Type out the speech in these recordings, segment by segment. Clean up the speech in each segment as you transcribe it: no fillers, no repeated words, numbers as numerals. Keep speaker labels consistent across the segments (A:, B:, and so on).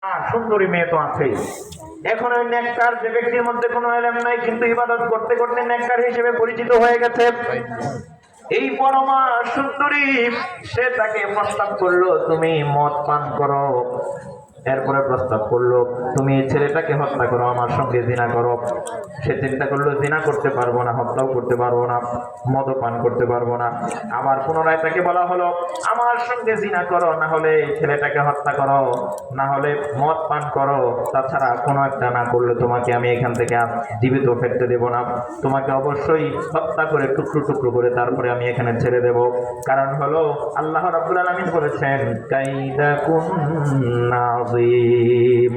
A: সুন্দরী মেয়ে তো আছেই। এখন ওই নেককার যে ব্যক্তির মধ্যে কোনো এলেম নাই, কিন্তু ইবাদত করতে করতে নেককার হিসেবে পরিচিত হয়ে গেছে। এই পরমা সুন্দরী সে তাকে প্রস্তাব করলো, তুমি মদ পান করো। এরপরে প্রস্তাব করলো, তুমি এই ছেলেটাকে হত্যা করো, আমার সঙ্গে জিনা করো। সে চিন্তা করলো, জিনা করতে পারবো না, হত্যাও করতে পারবো না, মদও পান করতে পারবো না। আবার পুনরায় তাকে বলা হলো, আমার সঙ্গে জিনা করো, না হলে ছেলেটাকে হত্যা করো, না হলে মদ পান করো, তাছাড়া কোনো একটা না করলে তোমাকে আমি এখান থেকে জীবিত ফেরতে দেব না, তোমাকে অবশ্যই হত্যা করে টুকরো টুকরো করে তারপরে আমি এখানে ছেড়ে দেব। কারণ হলো আল্লাহ রাব্বুল আলামিন বলেছেন, কাইদা কুন্না আযীম।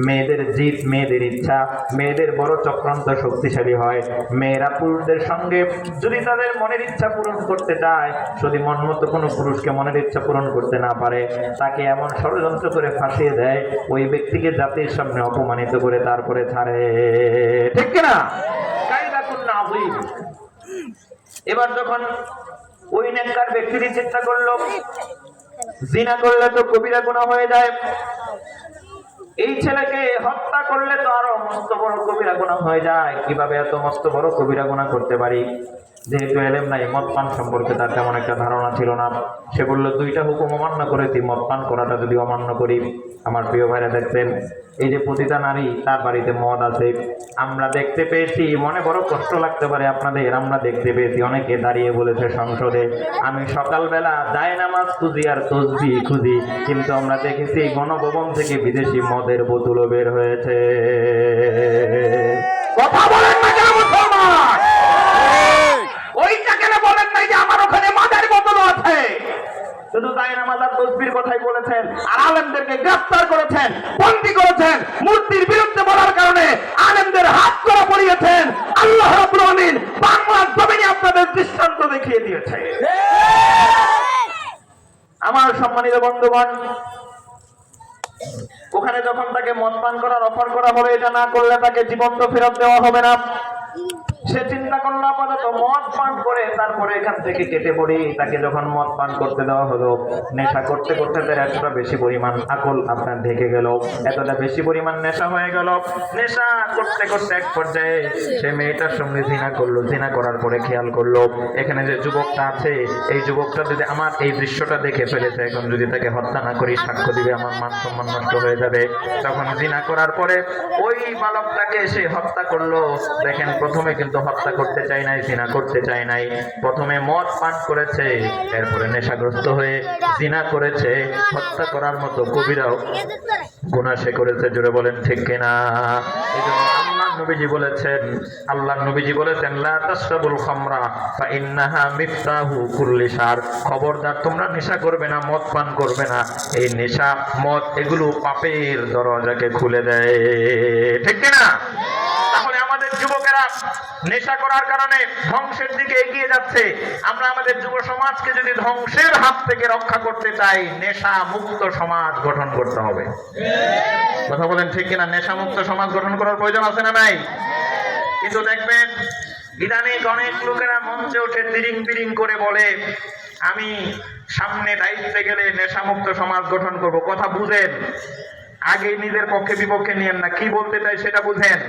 A: মেয়েদের জিদ, মেয়েদের ইচ্ছা, মেয়েদের বড় চক্রান্ত শক্তিশালী হয়। মেয়েরা পুরুষদের সঙ্গে যদি তাদের মনের ইচ্ছা পূরণ করতে চায়, যদি মন মতো কোনো পুরুষকে মনের ইচ্ছা পূরণ করতে না পারে, তাকে এমন ষড়যন্ত্র করে ফাঁসিয়ে দেয়, ওই ব্যক্তিকে জাতির সামনে অপমানিত করে তারপরে ছাড়ে। ঠিক কিনা? কাইদা কুন্না আযীম। এবার যখন ওই নেককার ব্যক্তিটি চিন্তা করলো, জিনা করলে তো কবিরা গুনাহ হয়ে যায়, এই ছেলেকে হত্যা করলে তো আরো মস্ত বড় কবিরা গুনাহ হয়ে যায়, কিভাবে এত মস্ত বড় কবিরা গুনাহ করতে পারি। যেহেতু এলেম নাই, মদ পান সম্পর্কে তার তেমন একটা ধারণা ছিল না, সে বলল, দুইটা হুকুম অমান্য করেছি, মদ পান করাটা যদি অমান্য করি। আমার প্রিয় ভাইরা, দেখতেন এই যে প্রতিটা নারী তার বাড়িতে মদ আছে, আমরা দেখতে পেয়েছি। মনে বড় কষ্ট লাগতে পারে আপনাদের, আমরা দেখতে পেয়েছি অনেকে দাঁড়িয়ে বলেছে সংসদে, আমি সকালবেলা জায়নামাজ খুঁজি আর তসবিহ খুঁজি, কিন্তু আমরা দেখেছি গণভবন থেকে বিদেশি মদের বোতলও বের হয়েছে। কথা বলেন না কেন মুসলমান? ওইটা কেন বলেন নাই যে আমার ওখানে মদের বোতল আছে? শুধু জায়নামাজ আর তসবির কথাই বলেছেন, আর আলেমদেরকে গ্রেফতার করেছেন, বন্দী করেছেন, মূর্তির বিরুদ্ধে বলার কারণে আলেমদের হাত করে পড়িয়েছেন। আল্লাহ রাব্বুল আলামিন বাংলার জমিনে আপনাদের দৃষ্টান্ত দেখিয়ে দিয়েছে। আমার সম্মানিত বন্ধুগণ, ওখানে যখন তাকে মদ পান করার অফার করা হলো, এটা না করলে তাকে জীবন্ত ফেরত দেওয়া হবে না। সে চিন্তা করলো, আপাতত মদ পান করে তারপরে এখান থেকে কেটে পড়ি। তাকে যখন মদ পান করতে দেওয়া হলো, নেশা করতে করতে তার এতটা বেশি পরিমাণ আকল আপনার ঢেকে গেল, এতটা বেশি পরিমাণ নেশা হয়ে গেল। নেশা করতে করতে এক পর্যায়ে সে মেয়েটার সঙ্গে জিনা করলো। জিনা করার পরে খেয়াল করলো, এখানে যে যুবকটা আছে, এই যুবকটা যদি আমার এই দৃশ্যটা দেখে ফেলেছে, এখন যদি তাকে হত্যা না করি, সাক্ষ্য দিবে, আমার মান সম্মান নষ্ট হয়ে যাবে। তখন জিনা করার পরে ওই বালকটাকে সে হত্যা করলো। দেখেন, প্রথমে কিন্তু হত্যা করতে চাই নাই, জিনা করতে চাই নাই, প্রথমে মদ পান করেছে, এরপরে নেশাগ্রস্ত হয়ে জিনা করেছে। হত্যা করার মতো কবিরাও গুনাহ সে করেছে। জোরে বলেন ঠিক কিনা? এইজন্য আল্লাহর নবীজি বলেছেন লা তাশরাবুল খামরা ফা ইন্নাহা মিফতাহু কুল্লি শার। খবরদার, তোমরা নেশা করবে না, মদ পান করবে না। এই নেশা, মদ এগুলো পাপের দরজাকে খুলে দেয়। ঠিক কিনা? তাহলে আমাদের যুবকেরা নেশা করার কারণে ধ্বংসের দিকে এগিয়ে যাচ্ছে। আমরা আমাদের যুব সমাজকে যদি ধ্বংসের হাত থেকে রক্ষা করতে চাই, নেশা মুক্ত সমাজ গঠন করতে হবে। কথা বলেন ঠিক কিনা? নেশা মুক্ত সমাজ গঠন করার প্রয়োজন আছে না নাই? কিন্তু দেখবেন ইদানিং অনেক লোকেরা মঞ্চে উঠে তিরিং বিরিং করে বলে, আমি সামনে দায়িত্বে গেলে নেশা মুক্ত সমাজ গঠন করব। কথা বুঝেন, আগে নিজের পক্ষে বিপক্ষে নিয়েন না, কি বলতে চাই সেটা বুঝেন।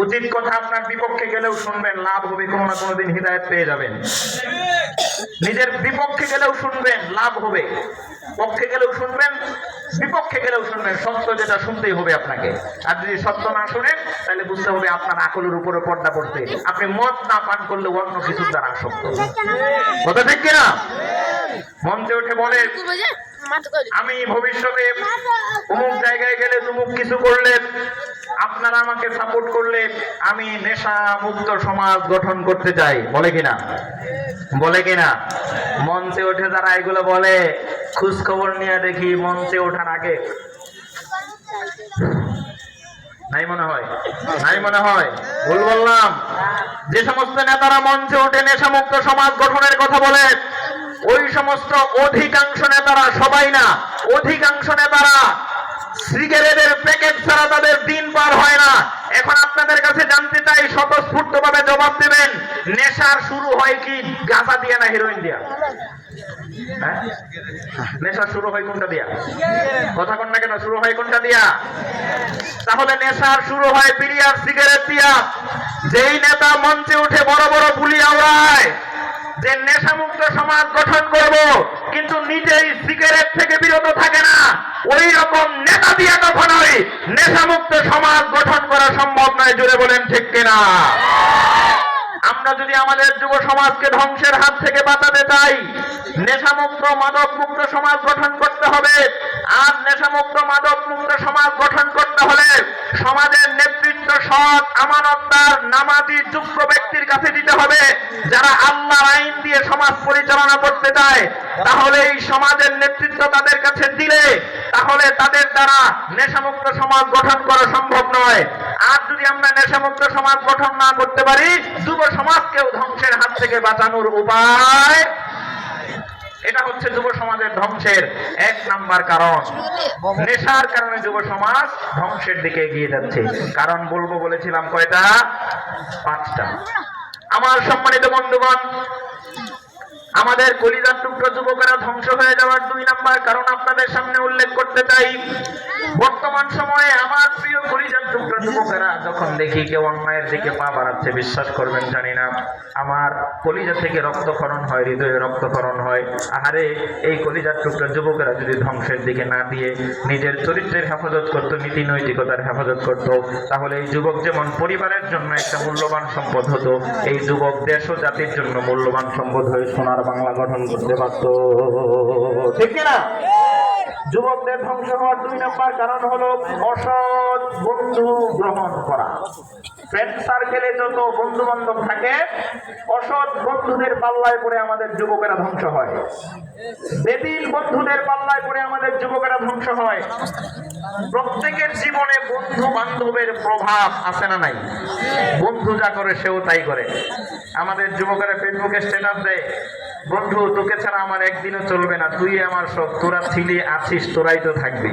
A: উচিত কথা আপনার বিপক্ষে গেলেও শুনবেন, লাভ হবে, কোনো না কোনোদিন হিদায়াত পেয়ে যাবেন। নিজের বিপক্ষে গেলেও শুনবেন, লাভ হবে। পক্ষে গেলেও শুনবেন, বিপক্ষে গেলেও শুনবেন, সত্য যেটা শুনতেই হবে আপনাকে। আর যদি সত্য না শুনেন, তাহলে বুঝতে হবে আপনার আকলের উপরে পর্দা পড়ছে, আপনি মদ না পান করলে অন্য কিছুর দ্বারা আসক্ত। কথা ঠিক কিনা? মঞ্চে উঠে বলে, আমি ভবিষ্যতে অমুক জায়গায় গেলে তুমুক কিছু করলে, আপনারা আমাকে সাপোর্ট করলে আমি নেশা মুক্ত সমাজ গঠন করতে চাই। বলে কিনা? বলে কিনা? মঞ্চে উঠে যারা এগুলো বলে, খোঁজ খবর নিয়ে দেখি মঞ্চে ওঠার আগে নাই মনে হয়, নাই মনে হয়, ভুল বললাম। যে সমস্ত নেতারা মঞ্চে উঠে নেশা মুক্ত সমাজ গঠনের কথা বলে, ওই সমস্ত অধিকাংশ নেতারা, সবাই না, অধিকাংশ নেতারা সিগারেটের প্যাকেট ছাড়া তাদের দিন পার হয় না। এখন আপনাদের কাছে জানতে চাই, স্বতঃস্ফূর্ত ভাবে জবাব দেবেন, নেশার শুরু হয় কি গাঁজা দিয়ে না হেরোইন দিয়া? হ্যাঁ? নেশা শুরু হয় কোনটা দিয়া? কথা কন না কেন? শুরু হয় কোনটা দিয়া? তাহলে নেশার শুরু হয় বিড়ি আর সিগারেট দিয়া। যেই নেতা মঞ্চে উঠে বড় বড় বুলি আওড়ায় যে নেশামুক্ত সমাজ গঠন করব, কিন্তু নিজেই সিগারেট থেকে বিরত থাকে না, ওই রকম নেতা দিয়া কখনোই নেশামুক্ত সমাজ গঠন করা সম্ভব নয়। জুড়ে বলেন ঠিক কিনা? আমরা যদি আমাদের যুব সমাজকে ধ্বংসের হাত থেকে বাঁচাতে চাই, নেশামুক্ত মাদক মুক্ত সমাজ গঠন করতে হবে। আর নেশামুক্ত মাদক মুক্ত সমাজ গঠন করতে হলে সমাজের নেতৃত্ব সৎ, আমানতদার, নামাজি, যোগ্য ব্যক্তির কাছে দিতে হবে, যারা আল্লাহর আইন দিয়ে সমাজ পরিচালনা করতে চায়। তাহলে এই সমাজের নেতৃত্ব তাদের কাছে দিলে তাহলে তাদের দ্বারা নেশামুক্ত সমাজ গঠন করা সম্ভব নয়। আর যদি আমরা নেশামুক্ত সমাজ গঠন না করতে পারি, যুব সমাজকেও ধ্বংসের হাত থেকে বাঁচানোর উপায়। এটা হচ্ছে যুব সমাজের ধ্বংসের এক নাম্বার কারণ। নেশার কারণে যুব সমাজ ধ্বংসের দিকে এগিয়ে যাচ্ছে। কারণ বলবো বলেছিলাম কয়টা? 5টা। আমার সম্মানিত বন্ধুগণ, আমাদের কলিজার টুকরো যুবকেরা ধ্বংস হয়ে যাওয়ার 2 নাম্বার কারণ আপনাদের সামনে উল্লেখ করতে চাই। বর্তমান সময়ে আমার প্রিয় কলিজার টুকরো যুবকেরা যখন দেখি কেউ অন্যায়ের দিকে পা বাড়াচ্ছে, বিশ্বাস করবেন জানি না, আমার কলিজা থেকে রক্তক্ষরণ হয়, হৃদয়ে রক্তক্ষরণ হয়। আহারে, এই কলিজার টুকরো যুবকেরা যদি ধ্বংসের দিকে না দিয়ে নিজের চরিত্রের হেফাজত করত, নীতি নৈতিকতার হেফাজত করত, তাহলে এই যুবক যেমন পরিবারের জন্য একটা মূল্যবান সম্পদ হতো, এই যুবক দেশ ও জাতির জন্য মূল্যবান সম্পদ হয়ে সোনার বাংলা গঠন করতে পারত। ঠিক কিনা? যুবকদের ধ্বংস হওয়ার 2 নাম্বার কারণ হলো অসৎ বন্ধু গ্রহণ করা। ফ্রেন্ড সার্কেলে যত বন্ধু বান্ধব থাকে, অসৎ বন্ধুদের পাল্লায় পড়ে আমাদের যুবকেরা ধ্বংস হয়। বেদিন বন্ধুদের পাল্লায় পড়ে আমাদের যুবকেরা ধ্বংস হয়। প্রত্যেকের জীবনে বন্ধু বান্ধবের প্রভাব আছে না নাই? বন্ধু যা করে সেও তাই করে। আমাদের যুবকেরা ফেসবুকে স্ট্যাটাস দেয়, বন্ধু তোকে ছাড়া আমার একদিনও চলবে না, তুই আমার সব, তোরা ছিলি, আছিস, তোরাই তো থাকবি।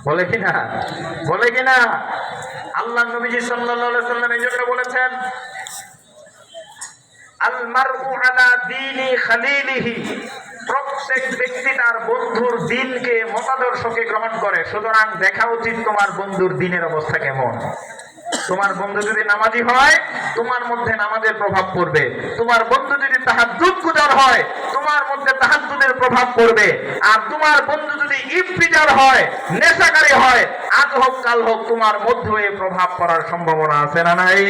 A: বলে কিনা? বলে কিনা? আল্লাহ নবীজি সাল্লাল্লাহু আলাইহি সাল্লাম এই জন্য বলেছেন, আল মারউ আলা দীনি খালিলিহি, প্রত্যেক ব্যক্তি তার বন্ধুর দিনকে, মতাদর্শকে গ্রহণ করে। সুতরাং দেখা উচিত তোমার বন্ধুর দিনের অবস্থা কেমন। তোমার বন্ধু যদি নামাজি হয়, তোমার মধ্যে নামাজের প্রভাব পড়বে। তোমার বন্ধু যদি তাহাজ্জুদ গুজার হয়, তোমার মধ্যে তাহাজ্জুদের প্রভাব পড়বে। আর তোমার বন্ধু যদি ইফতিজার হয়, নেশাকারী হয়, আজ হোক কাল হোক তোমার মধ্যে এই প্রভাব পড়ার সম্ভাবনা আছে না নাই?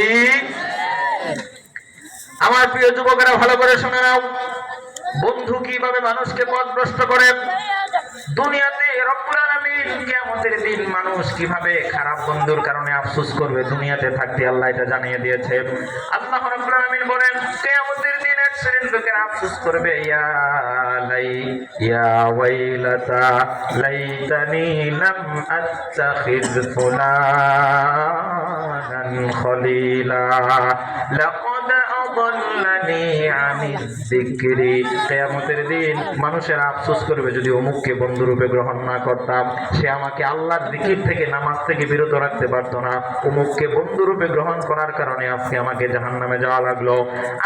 A: আমার প্রিয় যুবকেরা ভালো করে শুনে নাও, বন্ধু কিভাবে মানুষকে পথভ্রষ্ট করে। দুনিয়াতে রব্বুল আলামিন কিয়ামতের দিন মানুষ কিভাবে খারাপ বন্ধুর কারণে আফসোস করবে, দুনিয়াতে থাকতে আল্লাহ এটা জানিয়ে দিয়েছে। আল্লাহ রাব্বুল আলামিন বলেন, কিয়ামতের দিন এক শ্রেণীর লোকেরা আফসোস করবে, ইয়া ওয়াইলাতা লাইতানি লাম আত্তাখিয ফুলানান খলিলা লাকাদ আদাল্লানি আনিয যিকরি। কিয়ামতের দিন মানুষের আফসোস করবে, যদি অমুককে বন্ধুরূপে গ্রহণ না করতাম, সে আমাকে আল্লাহর জিকির থেকে, নামাজ থেকে বিরত রাখতে পারতো না। অমুককে বন্ধুরূপে গ্রহণ করার কারণে আজকে আমাকে জাহান্নামে যাওয়া লাগলো।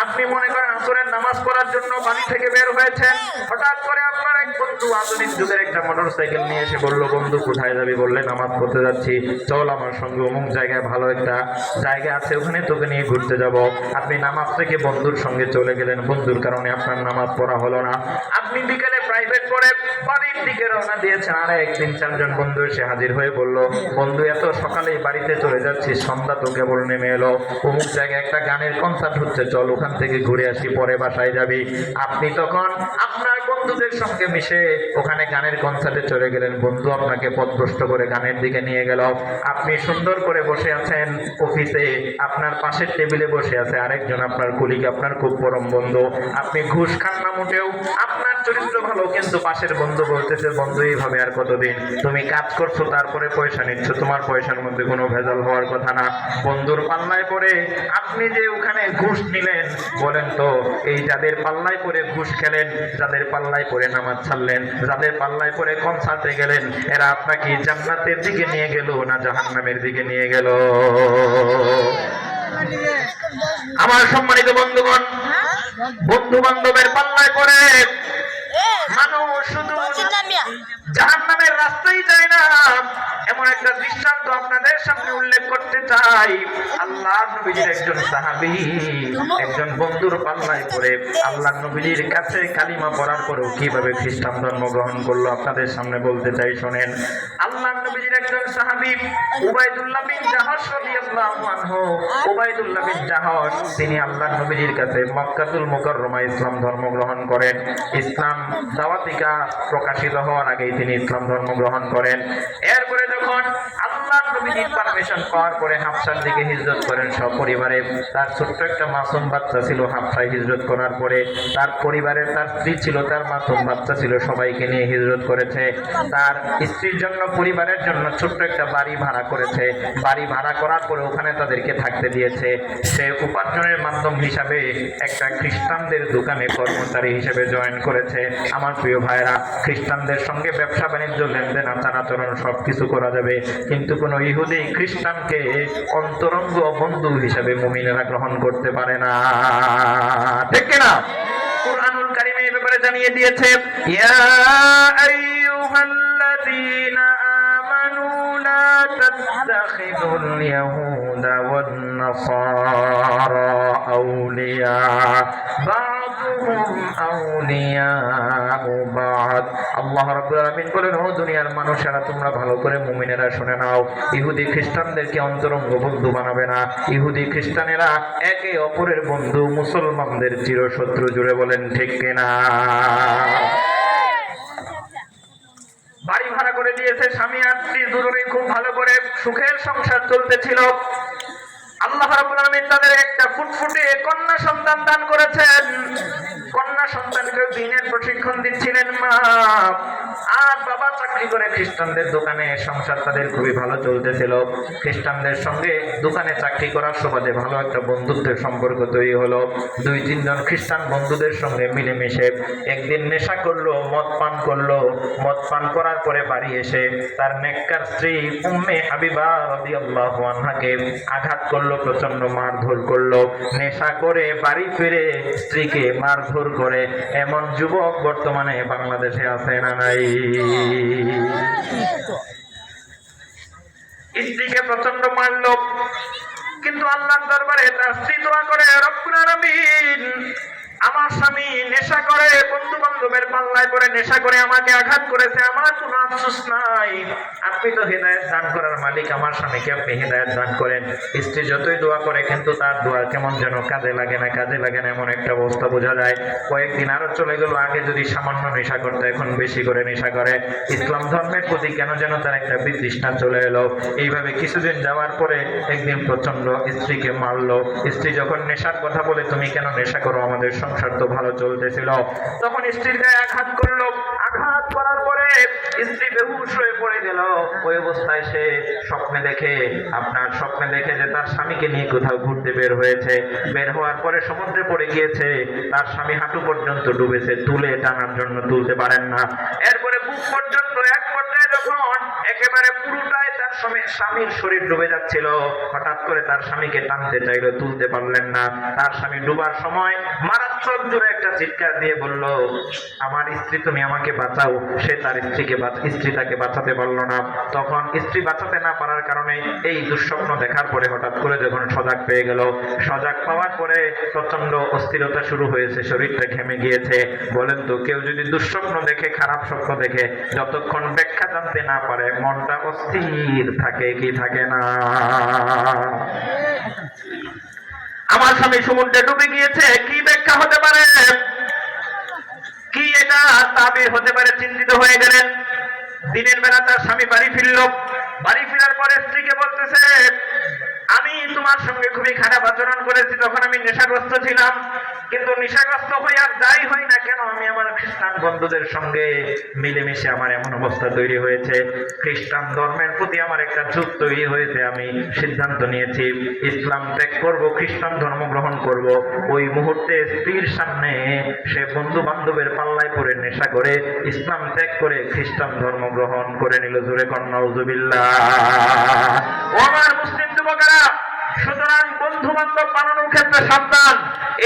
A: আপনি মনে করেন আসরের নামাজ পড়ার জন্য বাড়ি থেকে বের হয়েছেন, হঠাৎ করে আপনার এক বন্ধু আধুনিক যুগের একটা মোটরসাইকেল নিয়ে এসে বলল, বন্ধু কোথায় যাবি? বললে নামাজ পড়তে যাচ্ছি, চল আমার সঙ্গে অমুক জায়গায় ভালো একটা জায়গা আছে, ওখানে তোকে নিয়ে ঘুরতে যাব। আপনি নামাজ থেকে বন্ধুর সঙ্গে চলে গেলেন, বন্ধুর কারণে আপনার নামাজ পড়া হলো না। আপনি বিকেলে প্রাইভেট পড়ে বাড়ির দিকে রওনা দিয়েছেন, আর 1-3-4 বন্ধু এসে হাজির হয়ে বলল, বন্ধু এত সকালেই বাড়িতে চলে যাচ্ছি, সন্ধ্যা তো কেবল নেমে এলো, অমুক জায়গায় একটা গানের কনসার্ট হচ্ছে, চল ওখান থেকে ঘুরে আসি, পরে বাসায় যাবি। আপনি তখন আপনার বন্ধুদের সঙ্গে মিশে ওখানে গানের কনসার্টে চলে গেলেন, বন্ধু আপনাকে পথভ্রষ্ট করে গানের দিকে নিয়ে গেল। আপনি সুন্দর করে বসে আছেন অফিসে, আপনার পাশের টেবিলে বসে আছে আরেকজন আপনার কলিগ, আপনার খুব পরম বন্ধু। আপনি ঘুষ খান না মোটেও, আপনার চরিত্র ভালো, কিন্তু পাশের বন্ধু বলতেছে, বন্ধু এইভাবে আর কতদিন? তুমি কাজ করছো তারপরে পয়সা নিচ্ছ, তোমার পয়সার মধ্যে কোনো ভেজাল হওয়ার কথা না। বন্ধুর পাল্লায় পড়ে আপনি যে ওখানে ঘুষ নিলেন, বলেন তো এই যাদের পাল্লায় পড়ে ঘুষ খেলেন, যাদের পাল্লায় পড়ে নামাজ ছাড়লেন, যাদের পাল্লায় পড়ে কনসার্টে গেলেন, এরা আপনাকে জান্নাতের দিকে নিয়ে গেল না জাহান্নামের দিকে নিয়ে গেল? আমার সম্মানিত বন্ধুগণ, বন্ধু বান্ধবের পাল্লায় পড়ে মানুষ শুধু জাহান্নামের রাস্তায় যায় না, এমন একটা দৃষ্টান্ত আপনাদের সামনে উল্লেখ করতে চাই। আল্লাহ নবীর একজন সাহাবী একজন বন্ধুর পাল্লায় পড়ে আল্লাহ নবীর কাছে কালিমা পড়ার পরেও কিভাবে খ্রিস্টান ধর্ম গ্রহণ করলো আপনাদের সামনে বলতে চাই, শোনেন। আল্লাহ নবীর একজন সাহাবী উবাইদুল্লাহ বিন জাহাশ রাদিয়াল্লাহু আনহু, উবাইদুল্লাহ বিন জাহাশ তিনি আল্লাহ নবীর কাছে মক্কাতুল মুকাররমায় ইসলাম ধর্ম গ্রহণ করেন। ইসলাম দাওয়াতিকা প্রকাশিত হওয়ার আগেই তিনি ইসলাম ধর্ম গ্রহণ করেন। এরপরে যখন আল্লাহ নবীর পারমিশন পাওয়ার পরে হাবশার দিকে হিজরত করেন সপরিবারে। তার ছোট্ট একটা মাসুম বাচ্চা ছিল। হাবশায় হিজরত করার পরে তার পরিবারের তার স্ত্রী ছিল, তার মাসুম বাচ্চা ছিল, সবাইকে নিয়ে হিজরত করেছে। তার স্ত্রীর জন্য পরিবারের জন্য ছোট্ট একটা বাড়ি ভাড়া করেছে। বাড়ি ভাড়া করার পরে ওখানে তাদেরকে থাকতে দিয়েছে। সে উপার্জনের মাধ্যম হিসাবে একটা খ্রিস্টানদের দোকানে কর্মচারী হিসেবে জয়েন করেছে। আমার প্রিয় ভাইরা, খ্রিস্টানদের সঙ্গে ব্যবসা বাণিজ্য, লেনদেন, আচার আচরণ সবকিছু করা যাবে, কিন্তু কোন ইহুদি খ্রিস্টানকে অন্তরঙ্গ বন্ধু হিসাবে মুমিনেরা গ্রহণ করতে পারে না, ঠিক কিনা? কুরআনুল কারীমে এই ব্যাপারে জানিয়ে দিয়েছে, ইয়া আইয়ুহাল্লাযীনা আমানু লা তাত্তাখিযুল ইয়াহুদা ওয়ান নাসারা আউলিয়া বা'দুহুম আউলিয়াউ বা'দ। আল্লাহ রাব্বুল আলামিন বলেন, ও দুনিয়ার মানুষেরা, তোমরা ভালো করে মুমিনেরা শুনে নাও, ইহুদি খ্রিস্টানদেরকে অন্তরঙ্গ বন্ধু বানাবে না। ইহুদি খ্রিস্টানেরা একে অপরের বন্ধু, মুসলমানদের চিরশত্রু। জুড়ে বলেন ঠিক কিনা? বাড়ি ভাড়া করে দিয়েছে, স্বামী আর স্ত্রী দুজনেই খুব ভালো করে সুখের সংসার চলতেছিল। আল্লাহ রাব্বুল আলামিন তাদের একটা ফুটফুটে কন্যা সন্তান দান করেছেন। কন্যা সন্তানকে দ্বীনের প্রশিক্ষণ দিচ্ছিলেন মা, আর বাবা চাকরি করে খ্রিস্টানদের দোকানে। সংসার তাদের খুবই ভালো চলতেছিল। খ্রিস্টানদের সঙ্গে দোকানে চাকরি করার সুবাদে ভালো একটা বন্ধুত্বের সম্পর্ক তৈরি হলো। 2-3 জন খ্রিস্টান বন্ধুদের সঙ্গে মিলেমিশে একদিন নেশা করলো, মদ পান করলো। মদ পান করার পরে বাড়ি এসে তার নেককার স্ত্রী উম্মে হাবিবা রাদিয়াল্লাহু আনহাকে আঘাত করলো, প্রচন্ড মারধর করলো। নেশা করে বাড়ি ফিরে স্ত্রীকে মারধর করে এমন যুবক বর্তমানে বাংলাদেশে আছে না নাই? স্ত্রীকে প্রচন্ড মারলো, কিন্তু আল্লাহর দরবারে তার স্ত্রী দোয়া করে, রব্বুল আলামিন, আমার স্বামী নেশা করে, বন্ধু বান্ধবের পাল্লায় পড়ে নেশা করে আমাকে আঘাত করেছে, আমার কোনো আফসোস নাই। আপনি তো হেদায়েত দান করার মালিক, আমার স্বামীকে আপনি হেদায়েত দান করেন। স্ত্রী যতই দোয়া করে, কিন্তু তার দোয়া কেমন যেন কাজে লাগে না, কাজে লাগে না, এমন একটা অবস্থা বোঝা যায়। কয়েকদিন আরো চলে গেল। আগে যদি সামান্য নেশা করতে, এখন বেশি করে নেশা করে। ইসলাম ধর্মের প্রতি কেন যেন তার একটা বিতৃষ্ণা চলে এলো। এইভাবে কিছুদিন যাওয়ার পরে একদিন প্রচন্ড স্ত্রীকে মারলো। স্ত্রী যখন নেশার কথা বলে, তুমি কেন নেশা করো, আমাদের সংসার তো ভালো চলতেছিল, তখন স্ত্রীর গায়ে আঘাত করলো। আঘাত করার পরে স্ত্রী বেহুশ হয়ে পড়ে গেল। ওই অবস্থায় সে স্বপ্নে দেখে যে তার স্বামীকে নিয়ে কোথাও ঘুরতে বের হয়েছে। বের হওয়ার পরে সমুদ্রে পড়ে গিয়েছে। তার স্বামী হাঁটু পর্যন্ত ডুবেছে, তুলে টানার জন্য তুলতে পারেন না। এরপরে বুক পর্যন্ত, এক পর্যায়ে যখন একেবারে পুরোটাই তার স্বামীর শরীর ডুবে যাচ্ছিল, হঠাৎ করে তার স্বামীকে টানতে চাইলো, তুলতে পারলেন না। তার স্বামী ডুবার সময় মারাত্মক জোরে একটা চিৎকার দিয়ে বলল, আমার স্ত্রী, তুমি আমাকে বাঁচাও। সে তার স্ত্রী তাকে বাঁচাতে পারলো না। তখন স্ত্রী বাঁচাতে না পারার কারণে এই দুঃস্বপ্ন দেখার পরে হঠাৎ করে যখন সজাগ পেয়ে গেল, সজাগ পাওয়ার পরে প্রচন্ড অস্থিরতা শুরু হয়েছে, শরীরটা ঘেমে গিয়েছে। বলেন তো, কেউ যদি দুঃস্বপ্ন দেখে, খারাপ স্বপ্ন দেখে, যতক্ষণ ব্যাখ্যা জানতে না পারে মনটা অস্থির থাকে কি থাকে না? আমার স্বামী সমুদ্রে ডুবে গিয়েছে, কি ব্যাখ্যা হতে পারে, কি এটা তাবির হতে পারে? চিন্তিত হয়ে গেলেন। দিনের বেলা তার স্বামী বাড়ি ফিরল। বাড়ি ফেরার পরে স্ত্রীকে বলতেছে, আমি তোমার সঙ্গে খুবই খারাপ আচরণ করেছি, তখন আমি নেশাগ্রস্ত ছিলাম, কিন্তু নেশাগ্রস্ত হই আর যাই হই না কেন, আমি আমার খ্রিস্টান বন্ধুদের সঙ্গে মিলেমিশে আমার এমন অবস্থা তৈরি হয়েছে, খ্রিস্টান ধর্মের প্রতি আমার একটা ঝোঁক তৈরি হয়েছে। আমি সিদ্ধান্ত নিয়েছি ইসলাম ত্যাগ করব, খ্রিস্টান ধর্ম গ্রহণ করব। ওই মুহূর্তে স্ত্রীর সামনে সে বন্ধু বান্ধবের পাল্লায় পড়ে নেশা করে ইসলাম ত্যাগ করে খ্রিস্টান ধর্ম গ্রহণ করে নিল। জোরে কর নাউযুবিল্লাহ। ও আমার মুসলিম যুবকেরা, সুতরাং বন্ধু বান্ধব বানানোর ক্ষেত্রে সাবধান।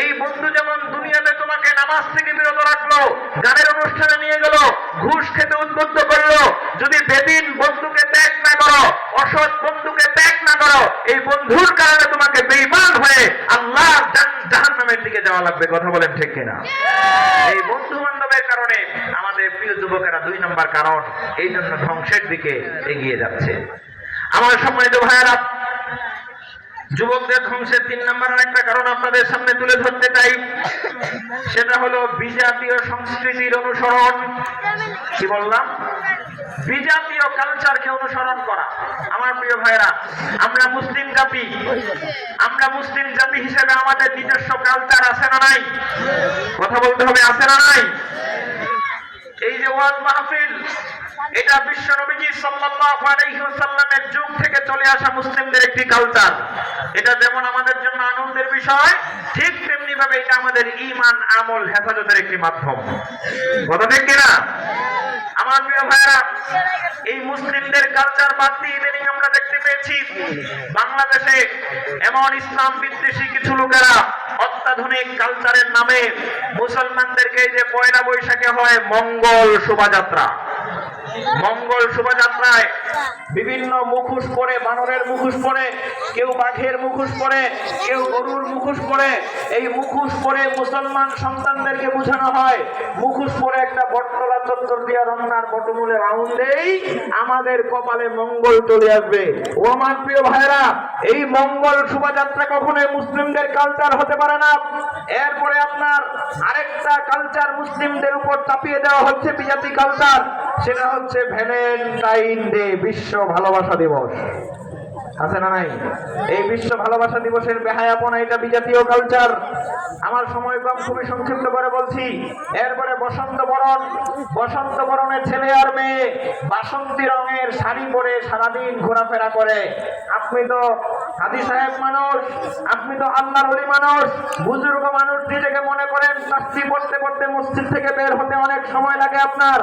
A: এই বন্ধু যেমন দুনিয়াতে তোমার তোমাকে নামাজ থেকে বিরত রাখলো, গানের অনুষ্ঠানে নিয়ে গেল, ঘুষ খেতে উদ্বুদ্ধ করলো, যদি বেদিন বন্ধুকে ত্যাগ না করো, অসৎ বন্ধুকে ত্যাগ না করো, এই বন্ধুর কারণে তোমাকে বেঈমান হয়ে আল্লাহ জাহান্নামের দিকে যাওয়া লাগবে। কথা বলেন ঠিক কিনা? এই বন্ধু বান্ধবের কারণে আমাদের প্রিয় যুবকেরা 2 নম্বর কারণ, এই জন্য ধ্বংসের দিকে এগিয়ে যাচ্ছে। আমার সম্মানিত ভাইয়েরা, যুবকদের ধ্বংসের 3 নম্বরের একটা কারণ আপনাদের সামনে তুলে ধরতে চাই, সেটা হলো বিজাতীয় সংস্কৃতির অনুসরণ। কি বললাম? বিজাতীয় কালচারকে অনুসরণ করা। আমার প্রিয় ভাইরা, আমরা মুসলিম জাতি হিসেবে আমাদের নিজস্ব কালচার আছে না নাই? কথা বলতে হবে, আছে না নাই? এই যে ওয়াজ মাহফিল, এটা বিশ্ব নবীজি সাল্লাল্লাহু আলাইহি ওয়াসাল্লামের যুগ থেকে চলে আসা মুসলিমদের একটি কালচার। এটা যেমন আমাদের জন্য আনন্দের বিষয়, ঠিক তেমনি ভাবে এটা আমাদের ঈমান আমল হেফাজতের একটি মাধ্যম। কথা ঠিক কিনা? আমার প্রিয় ভাইরা, এই মুসলিমদের কালচার বাদ দিয়ে ইদানিং আমরা দেখতে পেয়েছি বাংলাদেশে এমন ইসলাম বিদ্বেষী কিছু লোকেরা অত্যাধুনিক কালচারের নামে মুসলমানদেরকে, যে পয়লা বৈশাখে হয় মঙ্গল শোভাযাত্রায় বিভিন্ন মুখোশ পরে, বানরের মুখোশ পরে, কেউ বাঘের মুখোশ পরে, কেউ গরুর মুখোশ পরে, এই মুখোশ পরে মুসলমান সন্তানদেরকে বোঝানো হয় মুখোশ পরে একটা বটতলা চত্বর দিয়া রমনার বটমূলে রাউন্ড দেই, আমাদের কপালে মঙ্গল চলে আসবে। ও আমার প্রিয় ভাইরা, এই মঙ্গল শোভাযাত্রা কখনোই মুসলিমদের কালচার হতে পারে না। এরপরে আপনার আরেকটা কালচার মুসলিমদের উপর চাপিয়ে দেওয়া হচ্ছে, বিজাতি কালচার, সেটা হচ্ছে ভ্যালেন্টাইন ডে, বিশ্ব ভালোবাসা দিবস। আছে না নাই? এই বিশ্ব ভালোবাসা দিবসের বেহায়াপনা, এটা বিজাতীয় কালচার। আমার সময় কম, খুবই সংক্ষিপ্ত করে বলছি। এরপরে বসন্ত বরণের ছেলে আর মেয়ে বাসন্তী রঙের শাড়ি পরে সারাদিন ঘোরাফেরা করে। আপনি তো হাজী সাহেব মানুষ, আপনি তো আল্লাহর ওলি মানুষ, বুজুর্গ মানুষ, নিজেকে মনে করেন তাসবিহ পড়তে পড়তে মসজিদ থেকে বের হতে অনেক সময় লাগে আপনার।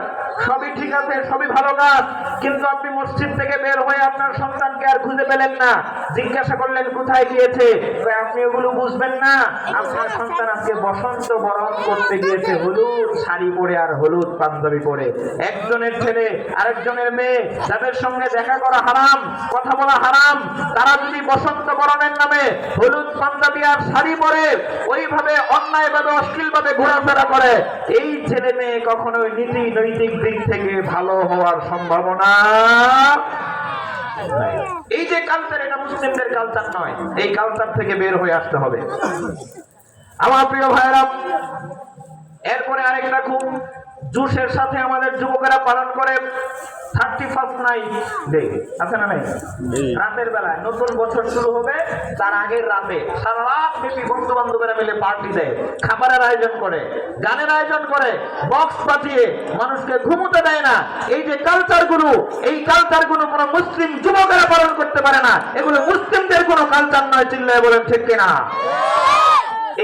A: সবই ঠিক আছে, সবই ভালো কাজ, কিন্তু আপনি মসজিদ থেকে বের হয়ে আপনার সন্তানকে আর খুঁজে পেলেন না। জিজ্ঞাসা করলেন কোথায় গিয়েছে, আপনি ওগুলো বুঝবেন না। আপনার সন্তান আজকে বসন্ত বরণ করতে গিয়েছে হলুদ শাড়ি পরে আর হলুদ পাঞ্জাবি পরে। একজনের ছেলে আরেকজনের মেয়ে, যাদের সঙ্গে দেখা করা হারাম, কথা বলা হারাম, তারা যদি বসন্ত বরণের নামে হলুদ পাঞ্জাবি আর শাড়ি পরে ওইভাবে অন্যায়ভাবে অশ্লীলভাবে ঘোরাফেরা করে, এই ছেলে মেয়ে কখনোই নীতি নৈতিক দিক থেকে ভালো হওয়ার সম্ভাবনা। এই যে কালচার, এটা মুসলিমদের কালচার নয়। এই কালচার থেকে বের হয়ে আসতে হবে আমার প্রিয় ভাইরা। এরপরে আরেকটা খুব জোশের সাথে আমাদের যুবকেরা পালন করে 31st নাইট ডে, আছে না নাই? রাতের বেলায় নতুন বছর শুরু হবে, তার আগের রাতে সারা রাত ব্যাপী বন্ধু বান্ধবেরা মিলে পার্টি দেয়, খাবারের আয়োজন করে, গানের আয়োজন করে, বক্স বাজিয়ে মানুষকে ঘুমোতে দেয় না। এই যে কালচারগুলো, এই কালচারগুলো কোনো মুসলিম যুবকেরা পালন করতে পারে না। এগুলো মুসলিমদের কোনো কালচার নয়। চিল্লায় বলেন ঠিক কিনা?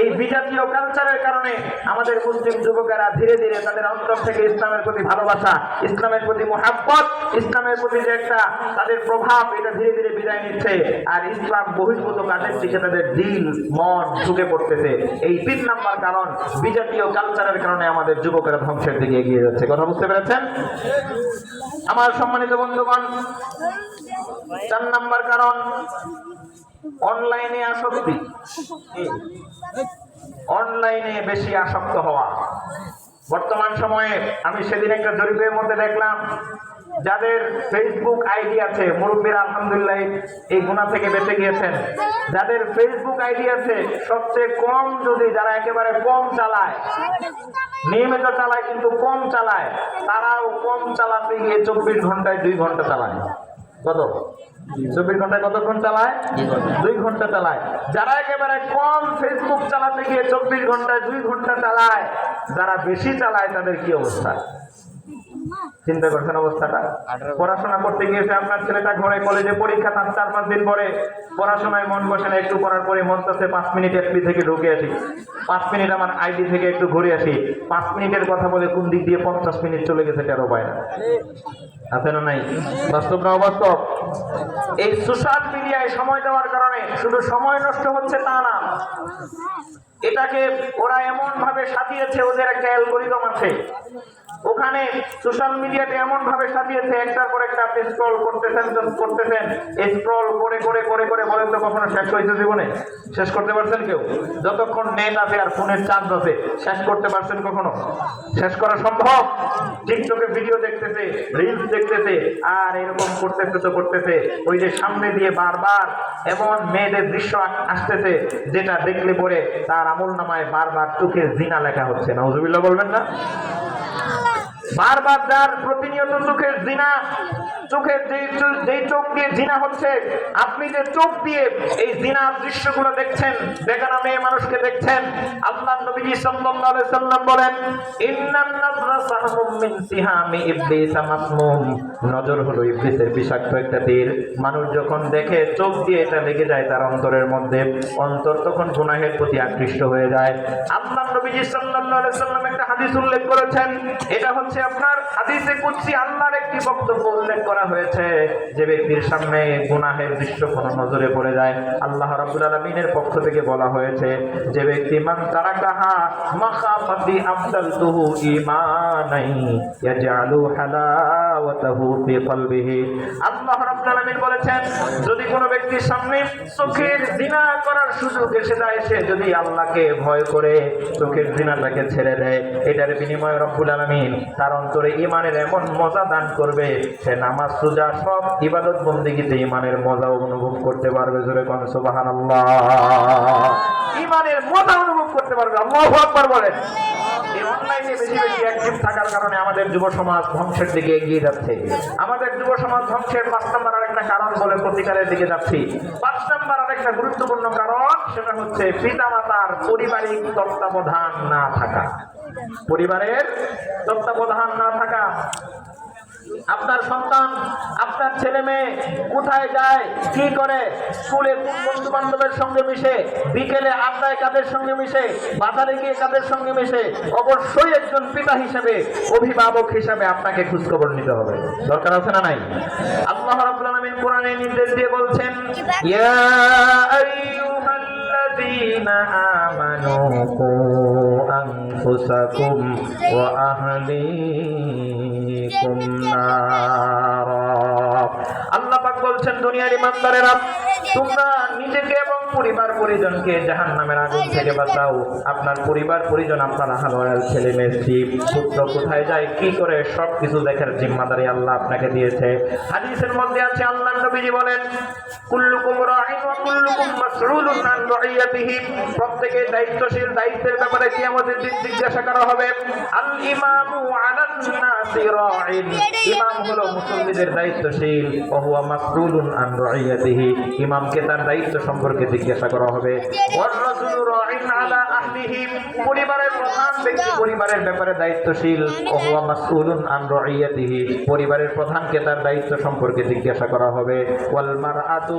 A: এই বিজাতীয় কালচারের কারণে আমাদের মুসলিম যুবকেরা ধীরে ধীরে তাদের অন্তর থেকে ইসলামের প্রতি ভালোবাসা, ইসলামের প্রতি মুহাব্বত, ইসলামের প্রতি যে একটা তাদের প্রভাব, এটা ধীরে ধীরে বিদায় নিচ্ছে। আর ইসলাম বহির্ভূত কাজের দিকে তাদের দিল মন ঝুঁকে পড়তেছে। এই 3 নম্বর কারণ, বিজাতীয় কালচারের কারণে আমাদের যুবকেরা ধ্বংসের দিকে এগিয়ে যাচ্ছে। কথা বুঝতে পেরেছেন আমার সম্মানিত বন্ধুগণ? 4 নম্বর কারণ, অনলাইনে আসক্তি। অনলাইনে বেশি আসক্ত হওয়া। বর্তমান সময়ে আমি সেদিন একটা জরিপের মধ্যে দেখলাম, যাদের ফেসবুক আইডি আছে, মুরব্বীরা আলহামদুলিল্লাহ এই গুনাহ থেকে বেঁচে গিয়েছেন, যাদের ফেসবুক আইডি আছে, সবচেয়ে কম, যদি যারা একেবারে কম চালায়, নিয়মিত চালায় কিন্তু কম চালায়, তারাও কম চালাতে গিয়ে 24 ঘন্টায় 2 ঘন্টা চালায়। কত? 24 ঘন্টায় কতক্ষণ চালায়? 2 ঘন্টা চালায়। যারা একেবারে কম ফেসবুক চালাতে গিয়ে 24 ঘন্টায় 2 ঘন্টা চালায়, যারা বেশি চালায় তাদের কি অবস্থা? চিন্তা করছেন অবস্থাটা? পড়াশোনা করতে গিয়েছে আপনার ছেলেটা, ঘরে কলেজে পরীক্ষা, তার 4-5 দিন পরে পড়াশোনায় মন বসে না, একটু পড়ার পরে মন চাচ্ছে 5 মিনিট এফবি থেকে ঢুকে আসি, 5 মিনিট আমার আইডি থেকে একটু ঘুরে আসি। 5 মিনিটের কথা বলে কোন দিক দিয়ে 50 মিনিট চলে গেছে টেরও পায় না। আছে না নাই? বাস্তব না অবাস্তব? এই সোশ্যাল মিডিয়ায় সময় দেওয়ার কারণে শুধু সময় নষ্ট হচ্ছে তা না, এটাকে ওরা এমন ভাবে সাজিয়েছে, ওদের একটা অ্যালগরিদম আছে, ওখানে সোশ্যাল মিডিয়াতে এমন ভাবে সাজিয়েছে, একটার পর একটা আপনি স্ক্রল করতেছেন, স্ক্রল করে করে করে করে বলেন তো কখনো শেষ হয়েছে জীবনে? শেষ করতে পারছেন কেউ? যতক্ষণ নেট আছে আর ফোনের চার্জ আছে, শেষ করতে পারছেন কখনো? শেষ করা সম্ভব? টিকটকে ভিডিও দেখতেছে, রিলস দেখতেছে, আর এরকম করতেছে তো করতেছে, ওই যে সামনে দিয়ে বারবার এমন মেয়েদের দৃশ্য আসতেছে যেটা দেখলে পরে তার আমল নামায় বারবার চোখের জিনা লেখা হচ্ছে। নাউজুবিল্লাহ বলবেন না? বারবার যার প্রতিনিয়ত চোখের জিনা, চোখের যেই চোখ দিয়ে জিনা হচ্ছে, আপনি যে চোখ দিয়ে এই জিনার দৃশ্যগুলো দেখছেন, বেগানা মেয়ে মানুষকে দেখছেন, আল্লাহর নবী সাল্লাল্লাহু আলাইহি সাল্লাম বলেন, ইন্নান নাযরা সাহমুম মিন সিহামি ইবলিস মাসমুম, নজর হলো ইবলিসের বিষাক্ত একটা তীর। মানুষ যখন দেখে, চোখ দিয়ে এটা লেগে যায় তার অন্তরের মধ্যে, অন্তর তখন গুনাহের প্রতি আকৃষ্ট হয়ে যায়। আল্লাহর নবী সাল্লাল্লাহু আলাইহি সাল্লাম একটা হাদিস উল্লেখ করেছেন, এটা হচ্ছে আপনার হাদিসে কুদসি, আল্লাহর একটি বক্তব্য উল্লেখ করা হয়েছে, যে ব্যক্তির সামনে গুনাহের দৃশ্য কোনো নজরে পড়ে যায়, আল্লাহ রাব্বুল আলামিনের পক্ষ থেকে বলা হয়েছে, যে ব্যক্তি মান তারাকাহা মাখাফাতি আফদালতুহু ঈমানাই ইয়াজআলু হালাওয়াতাহু ফি কলবিহি। আল্লাহ রাব্বুল আলামিন বলেছেন, যদি কোনো ব্যক্তির সামনে চোখের জিনা করার সুযোগ এসে যায়, সে যদি আল্লাহকে ভয় করে চোখের জিনাটাকে ছেড়ে দেয়, এটার বিনিময়ে রব্বুল আলামিন তার অন্তরে ঈমানের এমন মজা দান করবে, সে নামাজ রোজা সব ইবাদত বন্দেগীতে ঈমানের মজা অনুভব করতে পারবে। জোরে কোন সুবহানাল্লাহ। ঈমানের মজা অনুভব করতে পারবে। আল্লাহু আকবার বলেন। এই অনলাইনে বেশি বেশি অ্যাক্টিভ থাকার কারণে আমাদের যুব সমাজ ধ্বংসের দিকে এগিয়ে যাচ্ছে। আমাদের যুব সমাজ ধ্বংসের 5 নম্বর আরেকটা কারণ বলে প্রতিকারের দিকে যাচ্ছি। 5 নম্বর আরেকটা গুরুত্বপূর্ণ কারণ, সেটা হচ্ছে পিতামাতার পারিবারিক তত্ত্বাবধান না থাকা। পরিবারের তত্ত্বাবধান না থাকা। আপনার সন্তান, আপনার ছেলে মেয়ে কোথায় যায়, কি করে, স্কুলে কোন বন্ধু বান্ধবের সঙ্গে মিশে, বিকেলে আড্ডায় কাদের সঙ্গে মিশে, বাজারে গিয়ে কাদের সঙ্গে মিশে, অবশ্যই একজন পিতা হিসেবে, অভিভাবক হিসেবে আপনাকে খোঁজখবর নিতে হবে। দরকার আছে না নাই? আল্লাহ রাব্বুল আলামিন কোরআনে নির্দেশ দিয়ে বলছেন, ইয়া আইয়ুহাল্লাযীনা আমানু কু আনফুসাকুম ওয়া আহলিকুম নারা। আল্লাহ পাক বলছেন, দুনিয়ার ইমানদারেরা, তোমরা নিজেকে এবং পরিবার পরিজনকে জাহান্নামের আগুন থেকে বাঁচাও। আপনার পরিবার পরিজন, আপনার হালওয়াল ছেলে মেয়ে, স্ত্রী পুত্র কোথায় যায়, কি করে, সবকিছু দেখার জিম্মাদারি আল্লাহ আপনাকে দিয়েছে। হাদিসের মধ্যে আছে, আল্লাহর নবীজি বলেন, কুল্লুকুম রাঈন ওয়া কুল্লুকুম মাসউলুন আন রাইয়াতিহি, প্রত্যেকে দায়িত্বশীল, দায়িত্বের ব্যাপারে কিয়ামতের দিন জিজ্ঞাসা করা হবে। আল ইমামু আলান নাসি রাঈন, ইমাম হলো মুসল্লিদের দায়িত্বশীল, ওয়া হুয়া মাসউলুন আন রাইয়াতিহি, ইমামকে তার দায়িত্ব সম্পর্কে জিজ্ঞাসা করা হবে। ওয়ার রাজুলু রাঈন আলা আহলিহি, পরিবারের প্রধান ব্যক্তি পরিবারের ব্যাপারে দায়িত্বশীল, ওয়া হুয়া মাসউলুন আন রাইয়াতিহি, পরিবারের প্রধানকে তার দায়িত্ব সম্পর্কে জিজ্ঞাসা করা হবে। ওয়াল মারআতু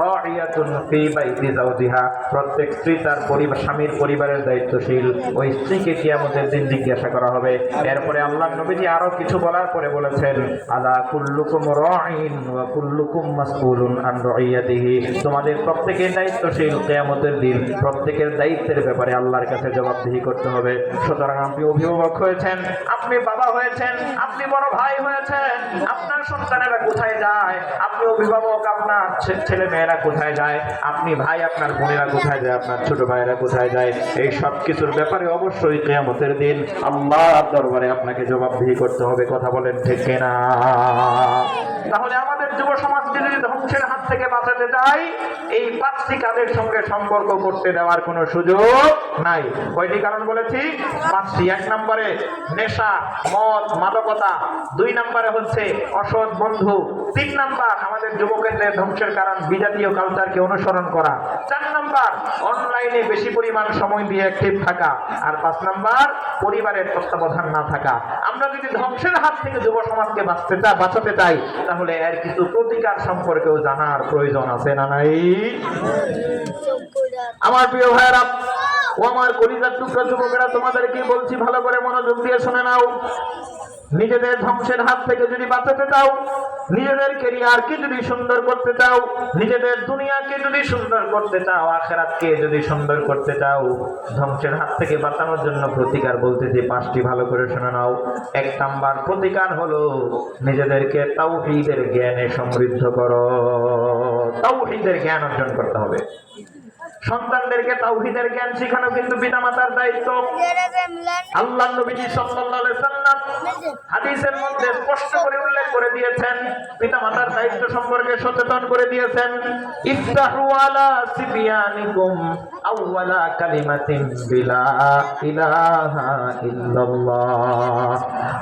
A: রাঈয়াতুন ফি বাইতি যাওজিহা, প্রত্যেক স্ত্রী তার স্বামীর পরিবারের দায়িত্বশীল, ওই স্ত্রীকে কিয়ামতের দিন জিজ্ঞাসা করা হবে। এরপরে আল্লাহর নবীজি আরো কিছু বলার পরে বলেছেন, আলা কুল্লুকুম রাঈন ওয়া কুল্লুকুম মাসউলুন আন রাইয়াতিহি, তোমাদের প্রত্যেকের দায়িত্বশীল, কিয়ামতের দিন প্রত্যেকের দায়িত্বের ব্যাপারে আল্লাহর কাছে জবাবদিহি করতে হবে। সুতরাং আপনি অভিভাবক হয়েছেন, আপনি বাবা হয়েছেন, আপনি বড় ভাই হয়েছেন, আপনার সন্তানেরা কোথায় যায়, আপনি অভিভাবক, আপনার ছেলে মেয়েরা কোথায় যায়, আপনি ভাই, আপনার বোনেরা কোথায় যায়, আপনার ছোট ভাইয়েরা কোথায় যায়, এই সব কিছুর ব্যাপারে অবশ্যই কিয়ামতের দিন আল্লাহর দরবারে আপনাকে জবাবদিহি করতে হবে। কথা বলেন ঠিক কিনা? তাহলে আমাদের যুব সমাজকে যদি ধ্বংসের হাত থেকে বাঁচাতে চাই, এই 5টি কাজের সঙ্গে সম্পর্ক করতে দেওয়ার কোনো সুযোগ নাই। কয়টি কারণ বলেছি? 5টি। 1 নম্বরে নেশা, মদ, মাদকতা। 2 নম্বরে হচ্ছে অসৎ বন্ধু। 3 নম্বর আমাদের যুবকের ধ্বংসের কারণ বিজাতীয় কালচারকে অনুসরণ করা। 4 নম্বর অনলাইনে বেশি পরিমাণ সময় দিয়ে অ্যাক্টিভ থাকা। আর 5 নম্বর পরিবারের তত্ত্বাবধান না থাকা। আমরা যদি ধ্বংসের হাত থেকে যুব সমাজকে বাঁচাতে চাই, তাহলে এর কিছু প্রতিকার সম্পর্কেও জানার প্রয়োজন আছে না নাই? আমার প্রিয় ভাইয়েরা ও আমার কলিজার টুকরা যুবকেরা, তোমাদেরকে বলছি, ভালো করে মনোযোগ দিয়ে শুনে নাও। নিজেদের ধ্বংসের হাত থেকে যদি বাঁচাতে চাও, নিজেদের ক্যারিয়ারকে যদি সুন্দর করতে চাও, নিজেদের দুনিয়াকে যদি সুন্দর করতে চাও, আখিরাতকে যদি সুন্দর করতে চাও, ধ্বংসের হাত থেকে বাঁচানোর জন্য প্রতিকার বলতেছি 5টি, ভালো করে শুনে নাও। 1 নাম্বার প্রতিকার হলো নিজেদেরকে তাওহীদের জ্ঞানে সমৃদ্ধ করো। তাওহীদের জ্ঞান অর্জন করতে হবে। সন্তানদেরকে তাওহীদের জ্ঞান শেখানো কিন্তু পিতামাতার দায়িত্ব। আল্লাহর নবীজি সাল্লাল্লাহু আলাইহি সাল্লাম হাদিসের মধ্যে স্পষ্ট করে উল্লেখ করে দিয়েছেন, পিতামাতার দায়িত্ব সম্পর্কে সচেতন করে দিয়েছেন। ইফতাহু আলা সিবিয়ানিকুম আউওয়ালা কালিমাতিন বিলা ইলাহা ইল্লাল্লাহ।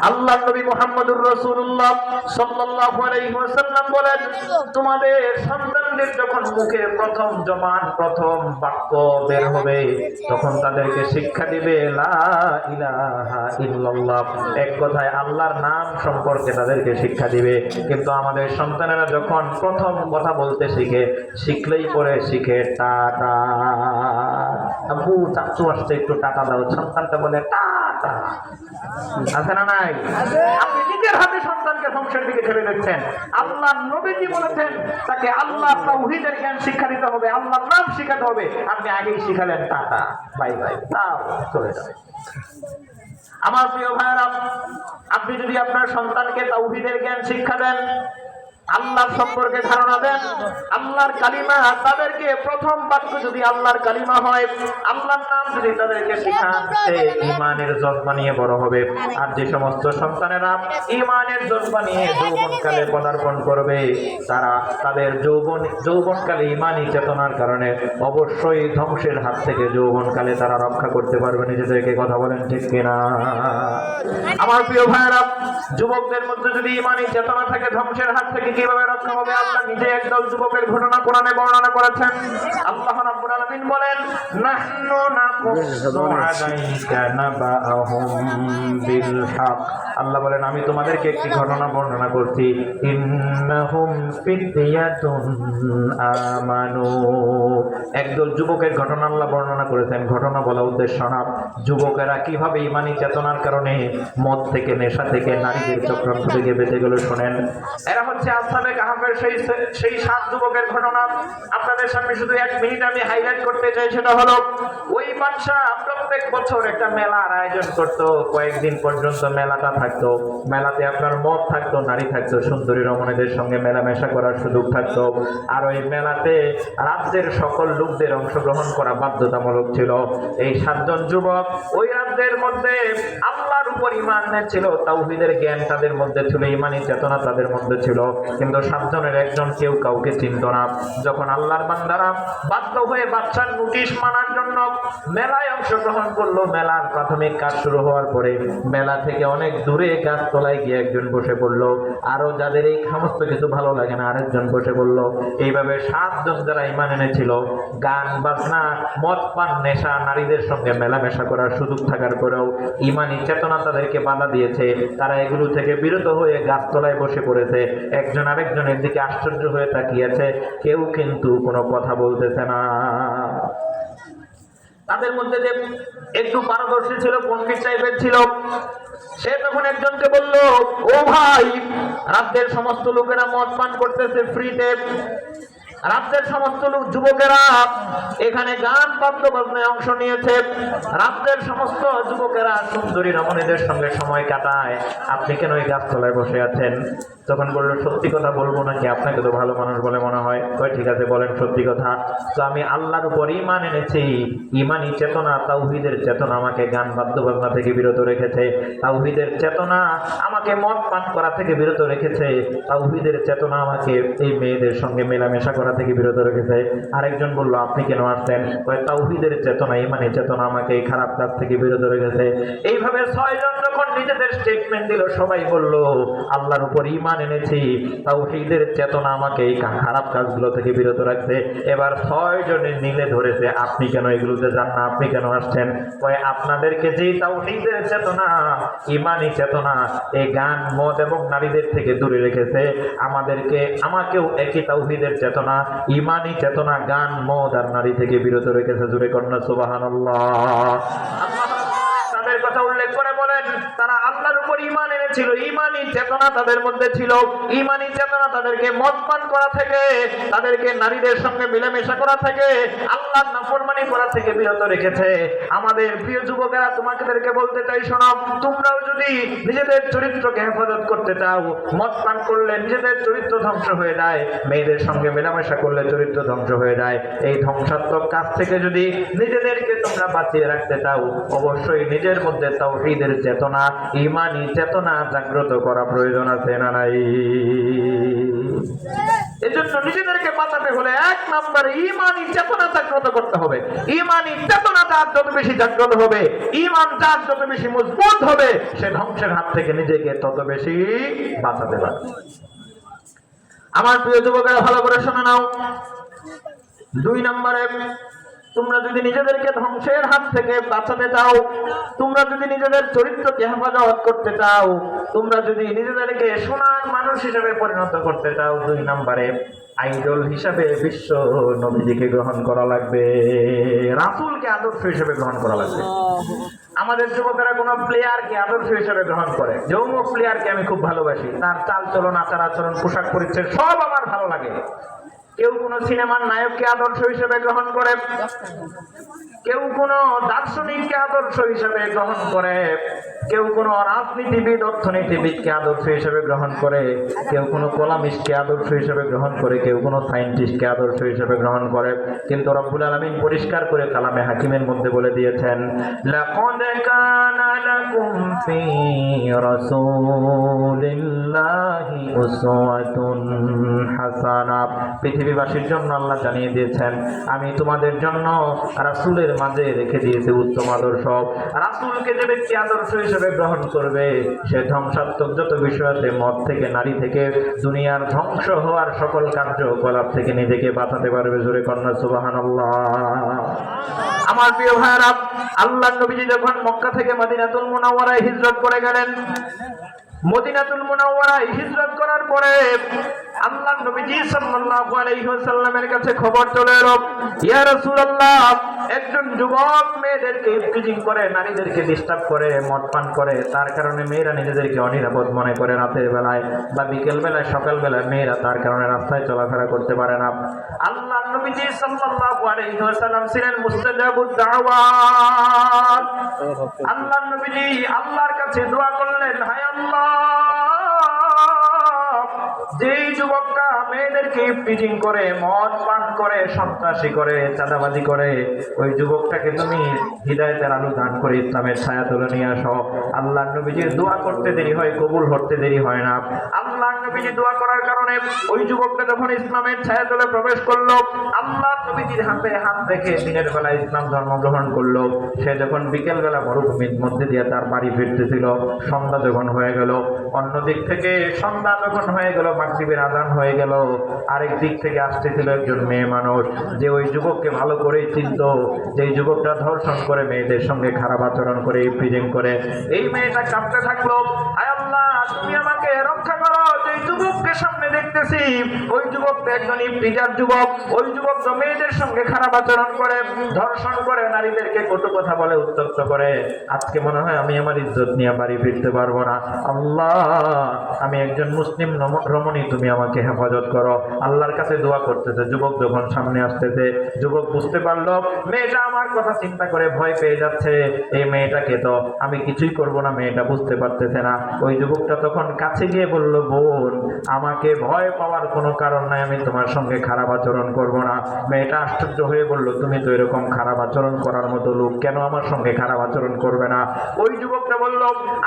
A: আল্লাহর নবী মুহাম্মদুর রাসূলুল্লাহ সাল্লাল্লাহু আলাইহি ওয়াসাল্লাম বলেন, তোমাদের সন্তানদের যখন মুখে প্রথম জবান, প্রথম বাক্য বের হবে, তখন তাদেরকে শিক্ষা দিবে লা ইলাহা ইল্লাল্লাহ। এক কথায় আল্লাহর নাম সম্পর্কে তাদেরকে শিক্ষা দিবে। কিন্তু আমাদের সন্তানেরা যখন প্রথম কথা বলতে শিখে, শিখলেই পরে শিখে টাটা। আব্বু চাচু আসছে, একটু টাটা দাও। সন্তানটা বলে টাটা। আছে না নাই? আপনি নিজের হাতে সন্তানকে ধ্বংসের দিকে ঠেলে দিচ্ছেন। আল্লাহ নবীজি বলেছেন তাকে আল্লাহ তাওহীদের জ্ঞান শিক্ষা দিতে হবে, আল্লাহর নাম শিখাতে হবে। আপনি আগেই শিখালেন টাটা, বাই বাই, তাও চলে যাবে। আমার প্রিয় ভাইরা, আপনি যদি আপনার সন্তানকে তাওহীদের জ্ঞান শিক্ষা দেন, আল্লাহ সম্পর্কে ধারণা দেন, আল্লাহর কালিমা, তাদেরকে প্রথম বাক্য যদি আল্লাহর কালিমা হয়, আল্লাহর নাম যদি তাদেরকে শিখান, সে ঈমানের জজ্বা নিয়ে বড় হবে। আর যে সমস্ত সন্তানেরা ঈমানের জজ্বা নিয়ে যৌবনকালে পদার্পণ করবে, তারা তাদের যৌবনকালে ঈমানি চেতনার কারণে অবশ্যই ধ্বংসের হাত থেকে যৌবনকালে তারা রক্ষা করতে পারবে নিজেদেরকে। কথা বলেন ঠিক কিনা? আমার প্রিয় ভাইয়েরা, যুবকদের মধ্যে যদি ঈমানি চেতনা থাকে, ধ্বংসের হাত থেকে কিভাবে রক্ষা হবে? আল্লাহ নিজে একদল যুবকের ঘটনা কোরআনে বর্ণনা করেছেন। আল্লাহ রাব্বুল আলামিন বলেন, নাহনু নাকুসু আলাইকা নাবাআহুম বিল হক। আল্লাহ বলেন, আমি তোমাদেরকে একটি ঘটনা বর্ণনা করছি। ইন্নাহুম ফিতয়াতুন আমানু। একদল যুবকের ঘটনা আল্লাহ বর্ণনা করেছেন। ঘটনা বলা উদ্দেশ্য না, যুবকেরা কিভাবে ঈমানি চেতনার কারণে মদ থেকে, নেশা থেকে, নারীদের চক্রান্ত থেকে বেঁচে গেল শোনেন। এরা হচ্ছে আসহাবে কাহফের সেই 7 যুবকের ঘটনা। আপনাদের সামনে শুধু 1 মিনিট আমি হাইলাইট করতে চাই। সেটা হলো, ওই বাদশা প্রত্যেক বছর একটা মেলার আয়োজন করত। কয়েকদিন পর্যন্ত মেলাটা থাকতো। মেলাতে আপনার মদ থাকতো, নারী থাকতো, সুন্দরী রমণীদের সঙ্গে মেলামেশা করার সুযোগ থাকতো। আর ওই মেলাতে রাজ্যের সকল লোকদের অংশগ্রহণ করা বাধ্যতামূলক ছিল। এই 7 জন যুবক ওই রাজ্যের মধ্যে আল্লাহর উপর ঈমান ছিল, তাওহীদের জ্ঞান তাদের মধ্যে ছিল, ঈমানি চেতনা তাদের মধ্যে ছিল। কিন্তু 7 জনের একজন কেউ কাউকে চিনত না। যখন আল্লাহর বান্দারা বাধ্য হয়ে বাদশার নোটিশ মানার জন্য মেলায় অংশগ্রহণ করলো, মেলার প্রাথমিক কাজ শুরু হওয়ার পরে মেলা থেকে অনেক দূরে গাছতলায় গিয়ে একজন বসে পড়লো। আরো যাদের এই সমস্ত কিছু ভালো লাগে না, আরেকজন বসে পড়লো। এইভাবে 7 জন যারা ঈমান এনেছিল, গান বাজনা, মদ পান, নেশা, নারীদের সঙ্গে মেলামেশা করার সুযোগ থাকার পরেও ঈমানি চেতনা তাদেরকে বাধা দিয়েছে। তারা এগুলো থেকে বিরত হয়ে গাছতলায় বসে পড়েছে। একজন আরেকজনের দিকে আশ্চর্য হয়ে তাকিয়েছে, কেউ কিন্তু কোনো কথা বলতেছে না। তাদের মধ্যে যে একটু পারদর্শী ছিল, পণ্ডিত টাইপের ছিল, সে তখন একজনকে বলল, ও ভাই, রাজ্যের সমস্ত লোকেরা মদ পান করতেছে ফ্রিতে, রাজ্যের সমস্ত লোক যুবকেরা এখানে গান বাদ্যবাজনায় অংশ নিয়েছে, রাজ্যের সমস্ত যুবকেরা সুন্দরী রমণীদের সঙ্গে সময় কাটায়, আপনি কেন ওই গাছতলায় বসে আছেন? তখন বললো, সত্যি কথা বলবো নাকি? আপনাকে তো ভালো মানুষ বলে মনে হয়। কই, ঠিক আছে, বলেন সত্যি কথা। তো আমি আল্লাহর উপর ঈমান এনেছি। ঈমানি চেতনা, তাওহীদের চেতনা আমাকে গান বাদ্যবাজনা থেকে বিরত রেখেছে। তাওহীদের চেতনা আমাকে মদ পান করা থেকে বিরত রেখেছে। তাওহীদের চেতনা আমাকে এই মেয়েদের সঙ্গে মেলামেশা করা থেকে বিরত রেখেছে। আরেকজন বলল, আপনি কেন আসছেন? তাওহীদের চেতনা, ঈমানি চেতনা আমাকে এই খারাপ কাজ থেকে বিরত রেখেছে। এইভাবে 6 জন যখন নিজেদের স্টেটমেন্ট দিল, সবাই বলল, আল্লাহর উপর ঈমান এনেছি, তাওহীদের চেতনা আমাকে এই খারাপ কাজগুলো থেকে বিরত রাখছে। এবার 6 জনের নীলে ধরেছে, আপনি কেন এগুলোতে যান না? আপনি কেন আসছেন? আপনাদেরকে যেই তাওহীদের চেতনা, ঈমানি চেতনা এই গান, মদ এবং নারীদের থেকে দূরে রেখেছে, আমাকেও একই তাওহীদের চেতনা, ঈমানি চেতনা, গান, মদ আর নারী থেকে বিরত রেখেছে। জোরে কন্যা সুবহানাল্লাহ। কথা উল্লেখ করে বলেন তারা আল্লাহর উপর ঈমান এনেছিল, ঈমানী চেতনা তাদের মধ্যে ছিল, ঈমানী চেতনা তাদেরকে মদ পান করা থেকে, তাদেরকে নারীদের সঙ্গে মিলেমিশা করা থেকে, আল্লাহর নাফরমানি করা থেকে বিরত রেখেছে। আমাদের প্রিয় যুবকেরা, তোমাদেরকে বলতে চাই, শোনো, তোমরাও যদি নিজেদের চরিত্রকে হেফাজত করতে চাও, মদ পান করলে নিজেদের চরিত্র ধ্বংস হয়ে যায়, মেয়েদের সঙ্গে মেলামেশা করলে চরিত্র ধ্বংস হয়ে যায়, এই ধ্বংসাত্মক কাজ থেকে যদি নিজেদেরকে তোমরা বাঁচিয়ে রাখতে চাও, অবশ্যই নিজের মধ্যে তাওহীদের চেতনা, ঈমানী চেতনা জাগ্রত করা প্রয়োজন আছে না নাই? এজন্য নিজেদেরকে বাঁচাতে হলে 1 নম্বরে ঈমানী চেতনা জাগ্রত করতে হবে। ঈমানী চেতনা যার যত বেশি জাগ্রত হবে, ঈমান যার যত বেশি মজবুত হবে, সে ধ্বংসের হাত থেকে নিজেকে তত বেশি বাঁচাতে পারবে। আমার প্রিয় যুবকেরা, ভালো করে শুনে নাও। 2 নম্বরে, তোমরা যদি নিজেদেরকে ধ্বংসের হাত থেকে বাঁচাতে চাও, তোমরা যদি নিজেদের চরিত্রকে হেফাজত করতে চাও, তোমরা যদি নিজেদেরকে সোনার মানুষ হিসেবে পরিণত করতে চাও, 2 নম্বরে আইডল হিসাবে বিশ্ব নবীজিকে গ্রহণ করা লাগবে, রাসূলকে আদর্শ হিসেবে গ্রহণ করা লাগবে। আমাদের যুবকেরা কোনো প্লেয়ারকে আদর্শ হিসেবে গ্রহণ করে, যে অমুক প্লেয়ারকে আমি খুব ভালোবাসি, তার চাল চলন, আচার আচরণ, পোশাক পরিচ্ছদ সব আমার ভালো লাগে। কেউ কোন সিনেমার নায়ককে আদর্শ হিসেবে গ্রহণ করে, কেউ কোন দার্শনিককে আদর্শ হিসেবে গ্রহণ করে, কেউ কোন রাজনীতিবিদ, অর্থনীতিবিদকে আদর্শ হিসেবে গ্রহণ করে, কেউ কোন কলামিস্টকে আদর্শ হিসেবে গ্রহণ করে, কেউ কোন সায়েন্টিস্টকে আদর্শ হিসেবে গ্রহণ করে। কিন্তু রব্বুল আলামিন পরিষ্কার করে কালামে হাকিমের মধ্যে বলে দিয়েছেন, লাকাদ কানা লাকুম ফি রাসূলিল্লাহি উসওয়াতুন হাসানাহ। পৃথিবীবাসীর জন্য আল্লাহ জানিয়ে দিয়েছেন, আমি তোমাদের জন্য রাসূলের মাঝে রেখে দিয়েছি উত্তম আদর্শ। রাসূলকে যে ব্যক্তি আদর্শ হিসেবে গ্রহণ করবে, সে ধ্বংসাত্মক যত বিষয় আছে, মদ থেকে, নারী থেকে, দুনিয়ার ধ্বংস হওয়ার সকল কার্যকলাপ থেকে নিজেকে বাঁচাতে পারবে। জোরে কন্যা সুবহানাল্লাহ। আমার প্রিয় ভাইরা, আল্লাহর নবীজি যখন মক্কা থেকে মদিনাতুল মুনাওয়ারায় হিজরত করে গেলেন, মদিনাতুল মুনাওয়ারায় হিজরত করার পরে আল্লাহর নবীজি সাল্লাল্লাহু আলাইহি ওয়াসাল্লামের কাছে খবর চলে এলো, ইয়া রাসূলুল্লাহ, একজন যুবক মেয়েদেরকে ইফতিজিং করে, নারীদেরকে ডিস্টার্ব করে, মদ পান করে, তার কারণে মেয়েরা নিজেদেরকে অনিরাপদ মনে করে, রাতের বেলায় বা বিকেল বেলায়, সকাল বেলায় মেয়েরা তার কারণে রাস্তায় চলাফেরা করতে পারে না। আল্লাহর নবীজি সাল্লাল্লাহু আলাইহি ওয়াসাল্লাম ছিলেন মুস্তাজাবুদ দাওয়াত। আল্লাহর নবীজি আল্লাহর কাছে দোয়া করলেন, হায় আল্লাহ, যেই যুবকটা মেয়েদেরকে ইফতিজিং করে, মদ পান করে, সন্ত্রাসী করে, চাঁদাবাজি করে, ওই যুবকটাকে তুমি হিদায়াতের আলো দান করে ইসলামের ছায়া তুলে নিয়ে আসো। আল্লাহর নবীজির দোয়া করতে দেরি হয়, কবুল হতে দেরি হয় না। আল্লাহর নবীজি দোয়া করার কারণে ওই যুবকটা যখন ইসলামের ছায়া তুলে প্রবেশ করলো, আল্লাহর নবীজির হাতে হাত রেখে দিনের বেলা ইসলাম ধর্ম গ্রহণ করলো। সে যখন বিকেল বেলা মরুভূমির মধ্যে দিয়ে তার বাড়ি ফিরতেছিল, সন্ধ্যা যখন হয়ে গেল, অন্যদিক থেকে সন্ধ্যা যখন হয়ে গেল, মাগরিবের আযান হয়ে গেল, আরেক দিক থেকে আসতেছিল একজন মেয়ে মানুষ, যে ওই যুবককে ভালো করেই চিনত, যে যুবকটা ধর্ষণ করে, মেয়েদের সঙ্গে খারাপ আচরণ করে, ইফতিজিং করে। এই মেয়েটা কাঁদতে থাকলো, আয় আল্লাহ, তুমি আমাকে রক্ষা করো, যে যুবককে সামনে দেখতেছি ওই যুবকটা একজন ইফতিজার যুবক, ওই যুবক তো মেয়েদের সঙ্গে খারাপ আচরণ করে, ধর্ষণ করে, নারীদেরকে কটু কথা বলে, উত্ত্যক্ত করে। আজকে মনে হয় আমি আমার ইজ্জত নিয়ে বাড়ি ফিরতে পারবো না। আল্লাহ, আমি একজন মুসলিম রমণী, তুমি আমাকে হেফাজত করো। আল্লাহর কাছে দোয়া করতেছে। যুবক যখন সামনে আসতেছে, যুবক বুঝতে পারলো মেয়েটা আমার কথা চিন্তা করে ভয় পেয়ে যাচ্ছে, এই মেয়েটাকে তো আমি কিছুই করব না, মেয়েটা বুঝতে পারতেছে না। ওই যুবকটা তখন কাছে গিয়ে বলল, বোন, আমাকে ভয় পাওয়ার কোনো কারণ নাই, আমি তোমার সঙ্গে খারাপ আচরণ করব না। মেয়েটা আশ্চর্য হয়ে বলল, তুমি তো এরকম খারাপ আচরণ করার মতো লোক, কেন আমার সঙ্গে খারাপ আচরণ করবে না? ওই যুবকটা বলল,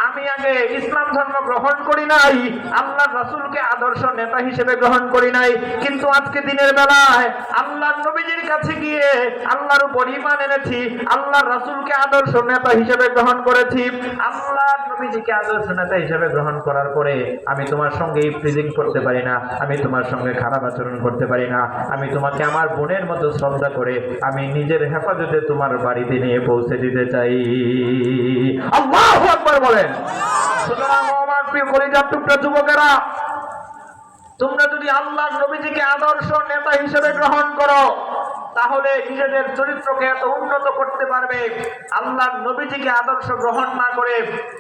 A: আমি আগে ইসলাম ধর্ম গ্রহণ করি নাই, আল্লাহর রাসূলকে আদর্শ নেতা হিসেবে গ্রহণ করি নাই, কিন্তু আজকে দিনের বেলায় আল্লাহর নবীজির কাছে গিয়ে আল্লাহর উপর ঈমান এনেছি, আল্লাহর রাসূলকে আদর্শ নেতা হিসেবে গ্রহণ করেছি। আল্লাহর নবীজিকে আদর্শ নেতা হিসেবে গ্রহণ করার পরে আমি তোমার সঙ্গে ইফতিজিং করতে পারি না, আমি তোমার সঙ্গে খারাপ আচরণ করতে পারি না, আমি তোমাকে আমার বোনের মতো শ্রদ্ধা করে আমি নিজের হেফাজতে তোমার বাড়িতে নিয়ে পৌঁছে দিতে চাই। আল্লাহু আকবার বলেন। সুতরাং আমার প্রিয় কলিজার টুকরা যুবকেরা, তোমরা যদি আল্লাহর নবীজিকে আদর্শ নেতা হিসেবে গ্রহণ করো, তাহলে নিজেদের চরিত্রকে এত উন্নত করতে পারবে। আল্লাহর নবীজিকে আদর্শ গ্রহণ না করে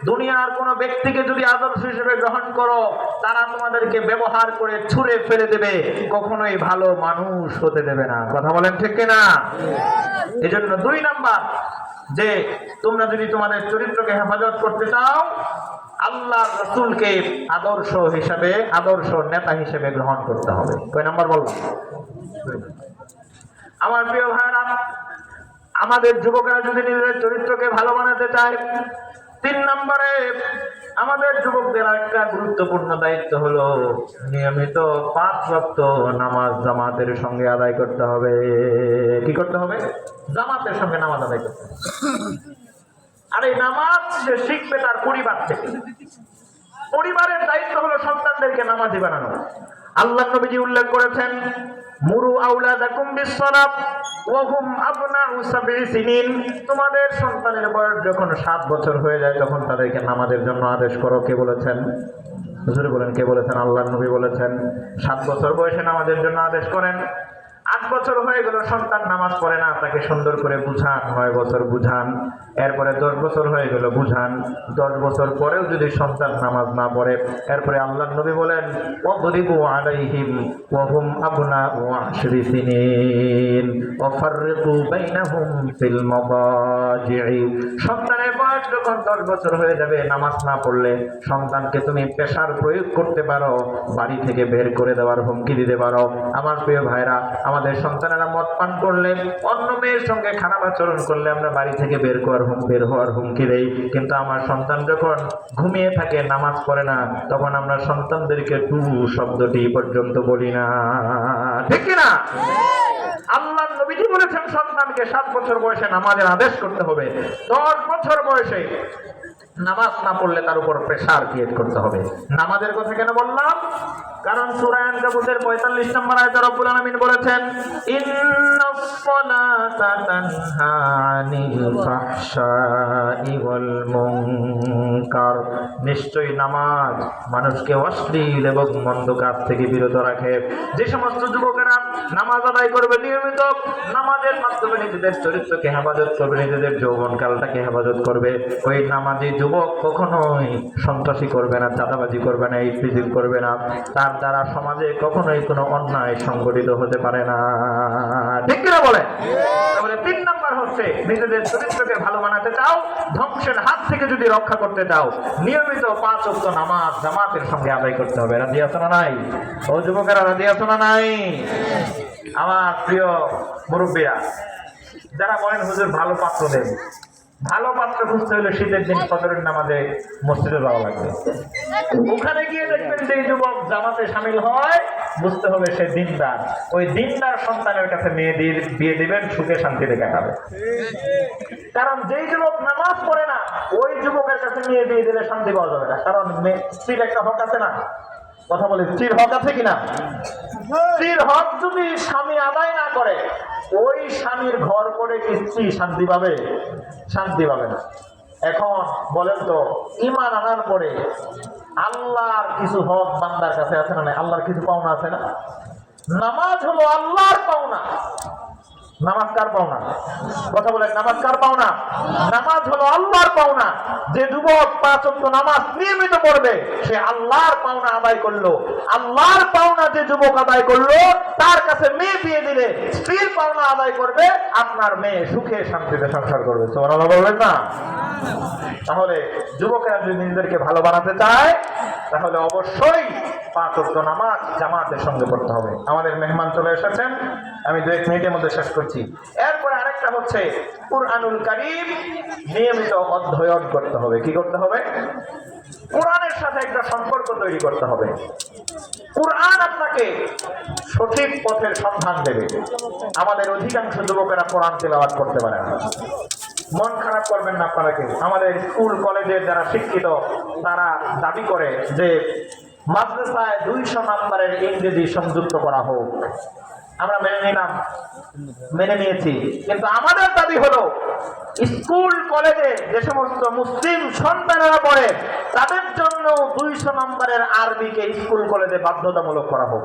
A: দুনিয়ার কোনো ব্যক্তিকে যদি আদর্শ হিসেবে গ্রহণ করো, তারা তোমাদেরকে ব্যবহার করে ছুঁড়ে ফেলে দেবে, কখনোই ভালো মানুষ হতে দেবে না। কথা বলেন ঠিক কিনা? এজন্য 2 নাম্বার, যে তোমরা যদি তোমাদের চরিত্রকে হেফাজত করতে চাও, আল্লাহ রাসূলকে আদর্শ হিসেবে, আদর্শ নেতা হিসেবে গ্রহণ করতে হবে। কয় নাম্বার বললাম? আমার প্রিয় ভাইরা, আমাদের যুবকেরা যদি নিজেদের চরিত্রকে ভালো বানাতে চায়, 3 নম্বরে আমাদের যুবকদের একটা গুরুত্বপূর্ণ দায়িত্ব হলো নিয়মিত 5 ওয়াক্ত নামাজ জামাতের সঙ্গে আদায় করতে হবে। কি করতে হবে? জামাতের সঙ্গে নামাজ আদায় করতে হবে। আর এই নামাজ সে শিখবে তার পরিবার থেকে। পরিবারের দায়িত্ব হলো সন্তানদেরকে নামাজি বানানো। আল্লাহ নবীজি উল্লেখ করেছেন, মুরু আওলাদাকুম বিসসালাত ওয়া হুম আবনাউ 7 সিনিন। তোমাদের সন্তানের বয়স যখন 7 বছর হয়ে যায়, তখন তাদেরকে নামাজের জন্য আদেশ করো। কে বলেছেন? হুজুর বলেন, কে বলেছেন? আল্লাহ নবী বলেছেন 7 বছর বয়সে নামাজের জন্য আদেশ করেন। 8 বছর হয়ে গেল সন্তান নামাজ পড়ে না, তাকে সুন্দর করে বুঝান। 9 বছর বুঝান। এরপরে 10 বছর হয়ে গেল, বুঝান। 10 বছর পরেও যদি সন্তান নামাজ না পড়ে, এরপরে আল্লাহ নবী বলেন ওয়াদরিবু আলাইহিম ওয়া হুম আবনাউ 10 সিনিন ওয়া ফাররিকু বাইনাহুম ফিল মাদাজি'i। সন্তানের বয়স যখন 10 বছর হয়ে যাবে, নামাজ না পড়লে সন্তানকে তুমি পেশার প্রয়োগ করতে পারো, বাড়ি থেকে বের করে দেওয়ার হুমকি দিতে পারো। আমার প্রিয় ভাইরা, আমাদের সন্তানেরা মদ পান করলে, অন্য মেয়ের সঙ্গে খারাপ আচরণ করলে আমরা বাড়ি থেকে বের হওয়ার হুমকি দেই। কিন্তু আমার সন্তান যখন ঘুমিয়ে থাকে, নামাজ পড়ে না, তখন আমরা সন্তানদেরকে টু শব্দটি পর্যন্ত বলি না। ঠিক কিনা? আল্লাহ নবীজি বলেছেন সন্তানকে 7 বছর বয়সে নামাজের আদেশ করতে হবে। 10 বছর বয়সে নামাজ না পড়লে তার উপর প্রেসার ক্রিয়েট করতে হবে। নামাজের কথা কেন বললাম? কারণ সূরা আনকাবুতের 45 নম্বর আয়াতে রব্বুল আলামিন বলেছেন, ইন্নাস সালাতা তানহা আনিল ফাহশাই ওয়াল মুনকার। নিশ্চয়ই নামাজ মানুষকে অশ্লীল এবং মন্দ কাজ থেকে বিরত রাখে। যে সমস্ত যুবকেরা নামাজ আদায় করবে নিয়মিত, নামাজের মাধ্যমে নিজেদের চরিত্রকে হেফাজত করবে, নিজেদের যৌবনকালটাকে হেফাজত করবে, ওই নামাজি যুবক কখনোই সন্ত্রাসী করবে না, চাঁদাবাজি করবে না, ইফতিজিল করবে না। তার দ্বারা সমাজে কখনোই কোনো অন্যায় সংগঠিত হতে পারে না। ঠিক কিনা বলে? তাহলে 3 নাম্বার হচ্ছে, নিজেদের চরিত্রকে ভালো বানাতে চাও, ধ্বংসের হাত থেকে যদি রক্ষা করতে চাও, নিয়মিত 5 ওয়াক্ত নামাজ জামাতের সঙ্গে আদায় করতে হবে। রাজি আছো না নাই? ও যুবকেরা, রাজি আছো না নাই? আমার প্রিয় মুরব্বীরা, যারা বলেন হুজুর ভালো পাত্র দেন, ভালো পাত্র খুঁজতে হলে শীতের দিন ফজরের নামাজে মসজিদে যাওয়া লাগবে। ওখানে গিয়ে দেখবেন যে যুবক জামাতে শামিল হয়, বুঝতে হবে সে দিনদার। ওই দিনদার সন্তানের কাছে মেয়ে বিয়ে দিবেন, সুখে শান্তিতে কাটাবে। কারণ যেই যুবক নামাজ পড়ে না, ওই যুবকের কাছে মেয়ে বিয়ে দিলে শান্তি পাওয়া যাবে না। কারণ স্ত্রীর একটা হক আছে না? কথা বলে, স্ত্রীর হক আছে কিনা? স্ত্রীর হক যদি স্বামী আদায় না করে, ওই স্বামীর ঘর করে কি স্ত্রী শান্তি পাবে? শান্তি পাবে না। এখন বলেন তো, ঈমান আনার পরে আল্লাহর কিছু হক বান্দার কাছে আছে না? আল্লাহর কিছু পাওনা আছে না? নামাজ হলো আল্লাহর পাওনা। নামাজ কার পাওনা? কথা বলেন, নামাজ কার পাওনা? নামাজ হলো আল্লাহর পাওনা। যে যুবক 5 ওয়াক্ত নামাজ নিয়মিত পড়বে, সে আল্লাহর পাওনা আদায় করলো। আল্লাহর পাওনা যে যুবক আদায় করলো, তার কাছে মেয়ে বিয়ে দিলে স্ত্রীর পাওনা আদায় করবে, আপনার মেয়ে সুখে শান্তিতে সংসার করবে। সুবহানাল্লাহ বলবেন না? তাহলে যুবকেরা যদি নিজেদেরকে ভালো বানাতে চায়, তাহলে অবশ্যই 5 ওয়াক্ত নামাজ জামাতের সঙ্গে পড়তে হবে। আমাদের মেহমান চলে এসেছেন, আমি 2-1 মিনিটের মধ্যে শেষ করছি। এরপরে আরেকটা হচ্ছে, কুরআনুল কারীম নিয়মিত অধ্যয়ন করতে হবে। কি করতে হবে? কোরআনের সাথে একটা সম্পর্ক তৈরি করতে হবে। কোরআন আপনাকে সঠিক পথের সন্ধান দেবে। আমাদের অধিকাংশ যুবকেরা কোরআন তেলাওয়াত করতে পারে না। মন খারাপ করবেন না আপনারা। কেউ আমাদের স্কুল কলেজের যারা শিক্ষিত, তারা দাবি করে যে মাদ্রাসায় 200 নম্বরের ইংরেজি সংযুক্ত করা হোক। আমরা মেনে নিয়েছি। কিন্তু আমাদের দাবি হলো, স্কুল কলেজে যে সমস্ত মুসলিম সন্তানেরা পড়ে, তাদের জন্য 200 নম্বরের আরবিকে স্কুল কলেজে বাধ্যতামূলক করা হোক।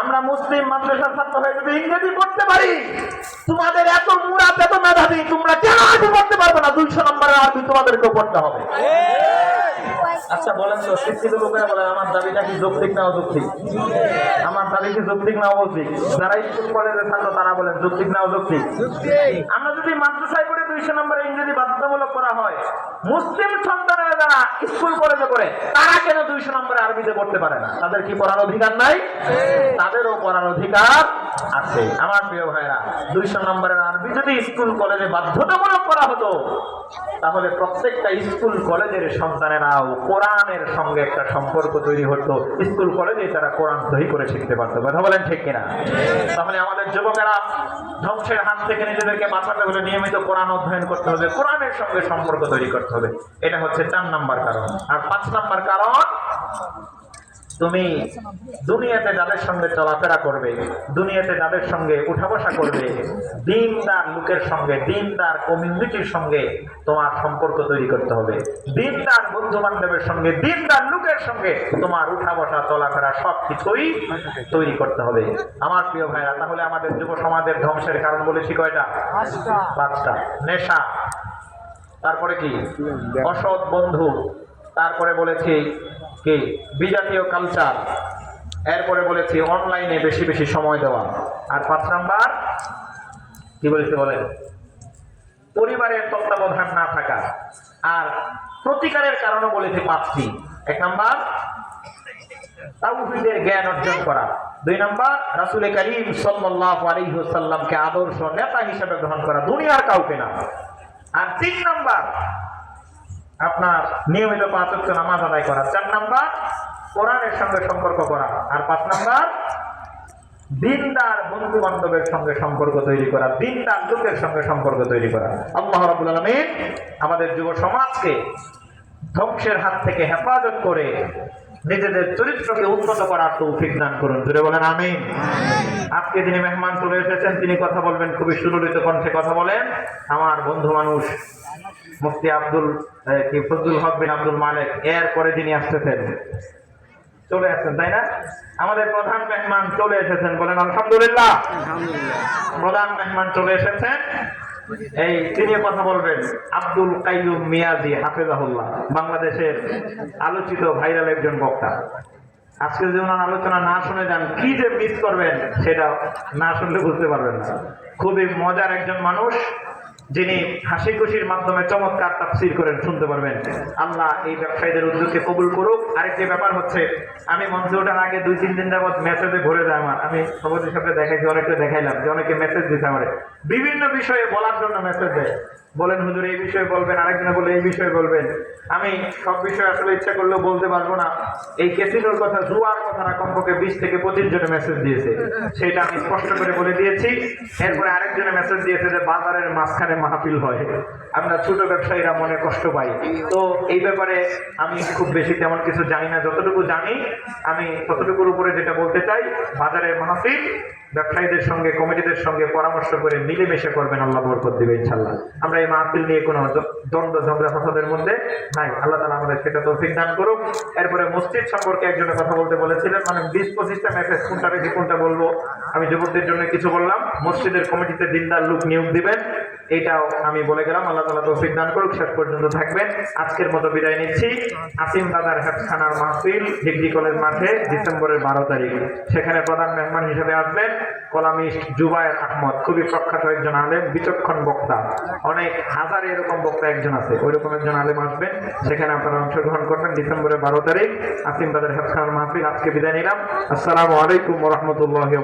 A: আমরা মুসলিম মাদ্রাসার ছাত্র হয়ে যদি ইংরেজি পড়তে পারি, তোমাদের এত মুরাদ এত মেধাবী, তোমরা কেন আরবি পড়তে পারবে না? 200 নম্বরের আরবি তোমাদেরকেও পড়তে হবে। আচ্ছা বলেন তো, শিক্ষিত লোকেরা বলেন আমার দাবিটা কি যৌক্তিক না অযৌক্তিক? আমার দাবি কি যৌক্তিক না অযৌক্তিক? যারা স্কুল কলেজে ছাত্র তারা বলেন যৌক্তিক না অযৌক্তিক? আমরা যদি মাদ্রাসায় করে 200 নম্বরে ইংরেজি বাধ্যতামূলক করা হয়, মুসলিম সন্তানেরা যারা স্কুল কলেজে করে তারা কেন 200 নম্বরে আরবিতে পড়তে পারে না? তাদের কি পড়ার অধিকার নাই? তাদেরও পড়ার অধিকার আছে। আমার প্রিয় ভাইরা, 200 নম্বরের আরবি যদি স্কুল কলেজে বাধ্যতামূলক করা হতো, তাহলে প্রত্যেকটা স্কুল কলেজের সন্তানেরাও কোরআনের সঙ্গে একটা সম্পর্ক তৈরি হতো। স্কুল কলেজে তারা কোরআন সহি করে শিখতে পারতো। কথা বলেন ঠিক কিনা? তাহলে আমাদের যুবকেরা ধ্বংসের হাত থেকে নিজেদেরকে বাঁচাতে হলে নিয়মিত কোরআন অধ্যয়ন করতে হবে, কোরআনের সঙ্গে সম্পর্ক তৈরি করতে হবে। এটা হচ্ছে 4 নাম্বার কারণ। আর 5 নাম্বার কারণ, তুমি দুনিয়াতে যাদের সঙ্গে চলাফেরা করবে, দুনিয়াতে যাদের সঙ্গে উঠা বসা করবে, দিনদার লোকের সঙ্গে, দিনদার কমিউনিটির সঙ্গে তোমার সম্পর্ক তৈরি করতে হবে। দিনদার বন্ধু বান্ধবের সঙ্গে, দিনদার লোকের সঙ্গে তোমার উঠা বসা চলাফেরা সবকিছুই তৈরি করতে হবে। আমার প্রিয় ভাইরা, তাহলে আমাদের যুব সমাজের ধ্বংসের কারণ বলেছি কয়টা? 5টা। নেশা, তারপরে কি অসৎ বন্ধু, তারপরে বলেছি কি বিজাতীয় কালচার, এরপরে বলেছি অনলাইনে বেশি বেশি সময় দেওয়া। আর 5 নাম্বার কি বলেছি বলেন? পরিবারের তত্ত্বাবধান না থাকা। আর প্রতিকারের কারণও বলেছি 5টি। 1 নাম্বার তাওহীদের জ্ঞান অর্জন করা। 2 নাম্বার রাসূল করিম সাল্লাল্লাহু আলাইহি ওয়াসাল্লামকে আদর্শ নেতা হিসেবে গ্রহণ করা, দুনিয়ার কাউকে না। আর 3 নাম্বার আপনার নিয়মিত 5 ওয়াক্ত নামাজ আদায় করা। 4 নাম্বার কোরআনের সঙ্গে সম্পর্ক করা। আর 5 নাম্বার দিনদার বন্ধু বান্ধবের সঙ্গে সম্পর্ক তৈরি করা, দিনদার লোকের সঙ্গে সম্পর্ক তৈরি করা। আল্লাহ রাব্বুল আলামিন আমাদের যুব সমাজকে ধ্বংসের হাত থেকে হেফাজত করে নিজেদের চরিত্রকে উন্নত করার তৌফিক দান করুন। জোরে বলেন আমিন। আজকে যিনি মেহমান চলে এসেছেন, তিনি কথা বলবেন, খুবই সুললিত কণ্ঠে কথা বলেন। আমার বন্ধু মানুষ মুফতি ফজলুল হক বিন আব্দুল মালিক। এরপরে যিনি আসতেছেন, চলে আসছেন তাই না? আমাদের প্রধান মেহমান চলে এসেছেন, বলেন আলহামদুলিল্লাহ। প্রধান মেহমান চলে এসেছেন, এই তিনি কথা বলবেন আব্দুল কাইয়ুম মিয়াজি হাফেজাহুল্লাহ, বাংলাদেশের আলোচিত ভাইরাল একজন বক্তা। আজকে যদি ওনার আলোচনা না শুনে যান, কি যে মিস করবেন সেটা না শুনলে বুঝতে পারবেন না। খুবই মজার একজন মানুষ, যিনি হাসি খুশির মাধ্যমে চমৎকার তাফসীর করেন, শুনতে পারবেন। আল্লাহ এই ব্যবসায়ীদের উদ্যোগকে কবুল করুক। আরেকটি ব্যাপার হচ্ছে, আমি মঞ্চে ওঠার আগে 2-3 দিন যাবত মেসেজে ভরে যায় আমার। আমি সভাপতির সাথে দেখাইছি, অনেককে দেখাইলাম যে অনেকে মেসেজ দিতে আমার বিভিন্ন বিষয়ে বলার জন্য মেসেজ দেয়, বলেন হুজুর এই বিষয়ে বলবেন, আরেকজনে বলে এই বিষয়ে বলবেন। আমি সব বিষয়ে আসলে ইচ্ছা করলেও বলতে পারবো না। এই ক্যাসিনোর কথা, জুয়ার কথা না কমপক্ষে 20 থেকে 25 জনে মেসেজ দিয়েছে, সেটা আমি স্পষ্ট করে বলে দিয়েছি। এরপরে আরেকজনে মেসেজ দিয়েছে যে বাজারের মাঝখানে মাহফিল হয়, আমরা ছোট ব্যবসায়ীরা মনে কষ্ট পাই। তো এই ব্যাপারে আমি খুব বেশি তেমন কিছু জানি না, যতটুকু জানি আমি ততটুকুর উপরে যেটা বলতে চাই, বাজারের মাহফিল ব্যবসায়ীদের সঙ্গে, কমিটিদের সঙ্গে পরামর্শ করে মিলেমিশে করবেন, আল্লাহ বরকত দিবে ইনশাআল্লাহ। আমরা এই মাহফিল নিয়ে কোনো দ্বন্দ্ব ঝগড়া ফসাদের মধ্যে নাই, আল্লাহ তাআলা আমাদের সেটা তৌফিক দান করুক। এরপরে মসজিদ সম্পর্কে একজনের কথা বলতে বলেছিলেন, মানে 20-25টা মেসেজ, কোনটা বেশি কোনটা বলবো। আমি যুবকদের জন্য কিছু বললাম, মসজিদের কমিটিতে দিনদার লোক নিয়োগ দিবেন, এইটাও আমি বলে গেলাম। আল্লাহ তাআলা তৌফিক দান করুক, শেষ পর্যন্ত থাকবেন। আজকের মতো বিদায় নিচ্ছি। আসিম বাজার হেফখানার মাহফিল ডিগ্রি কলেজ মাঠে ডিসেম্বরের 12 তারিখ, সেখানে প্রধান মেহমান হিসেবে আসবেন কলামিস্ট জুবায়ের আহমদ, খুবই প্রখ্যাত একজন আলেম, বিচক্ষণ বক্তা। অনেক হাজার এরকম বক্তা একজন আছে, ওই রকম একজন আলেম আসবেন, সেখানে আপনারা অংশগ্রহণ করবেন ডিসেম্বরের 12 তারিখ আসিম বাজার হেফখানার মাহফিল। আজকে বিদায় নিলাম। আসসালামু আলাইকুম ওয়া রাহমাতুল্লাহি।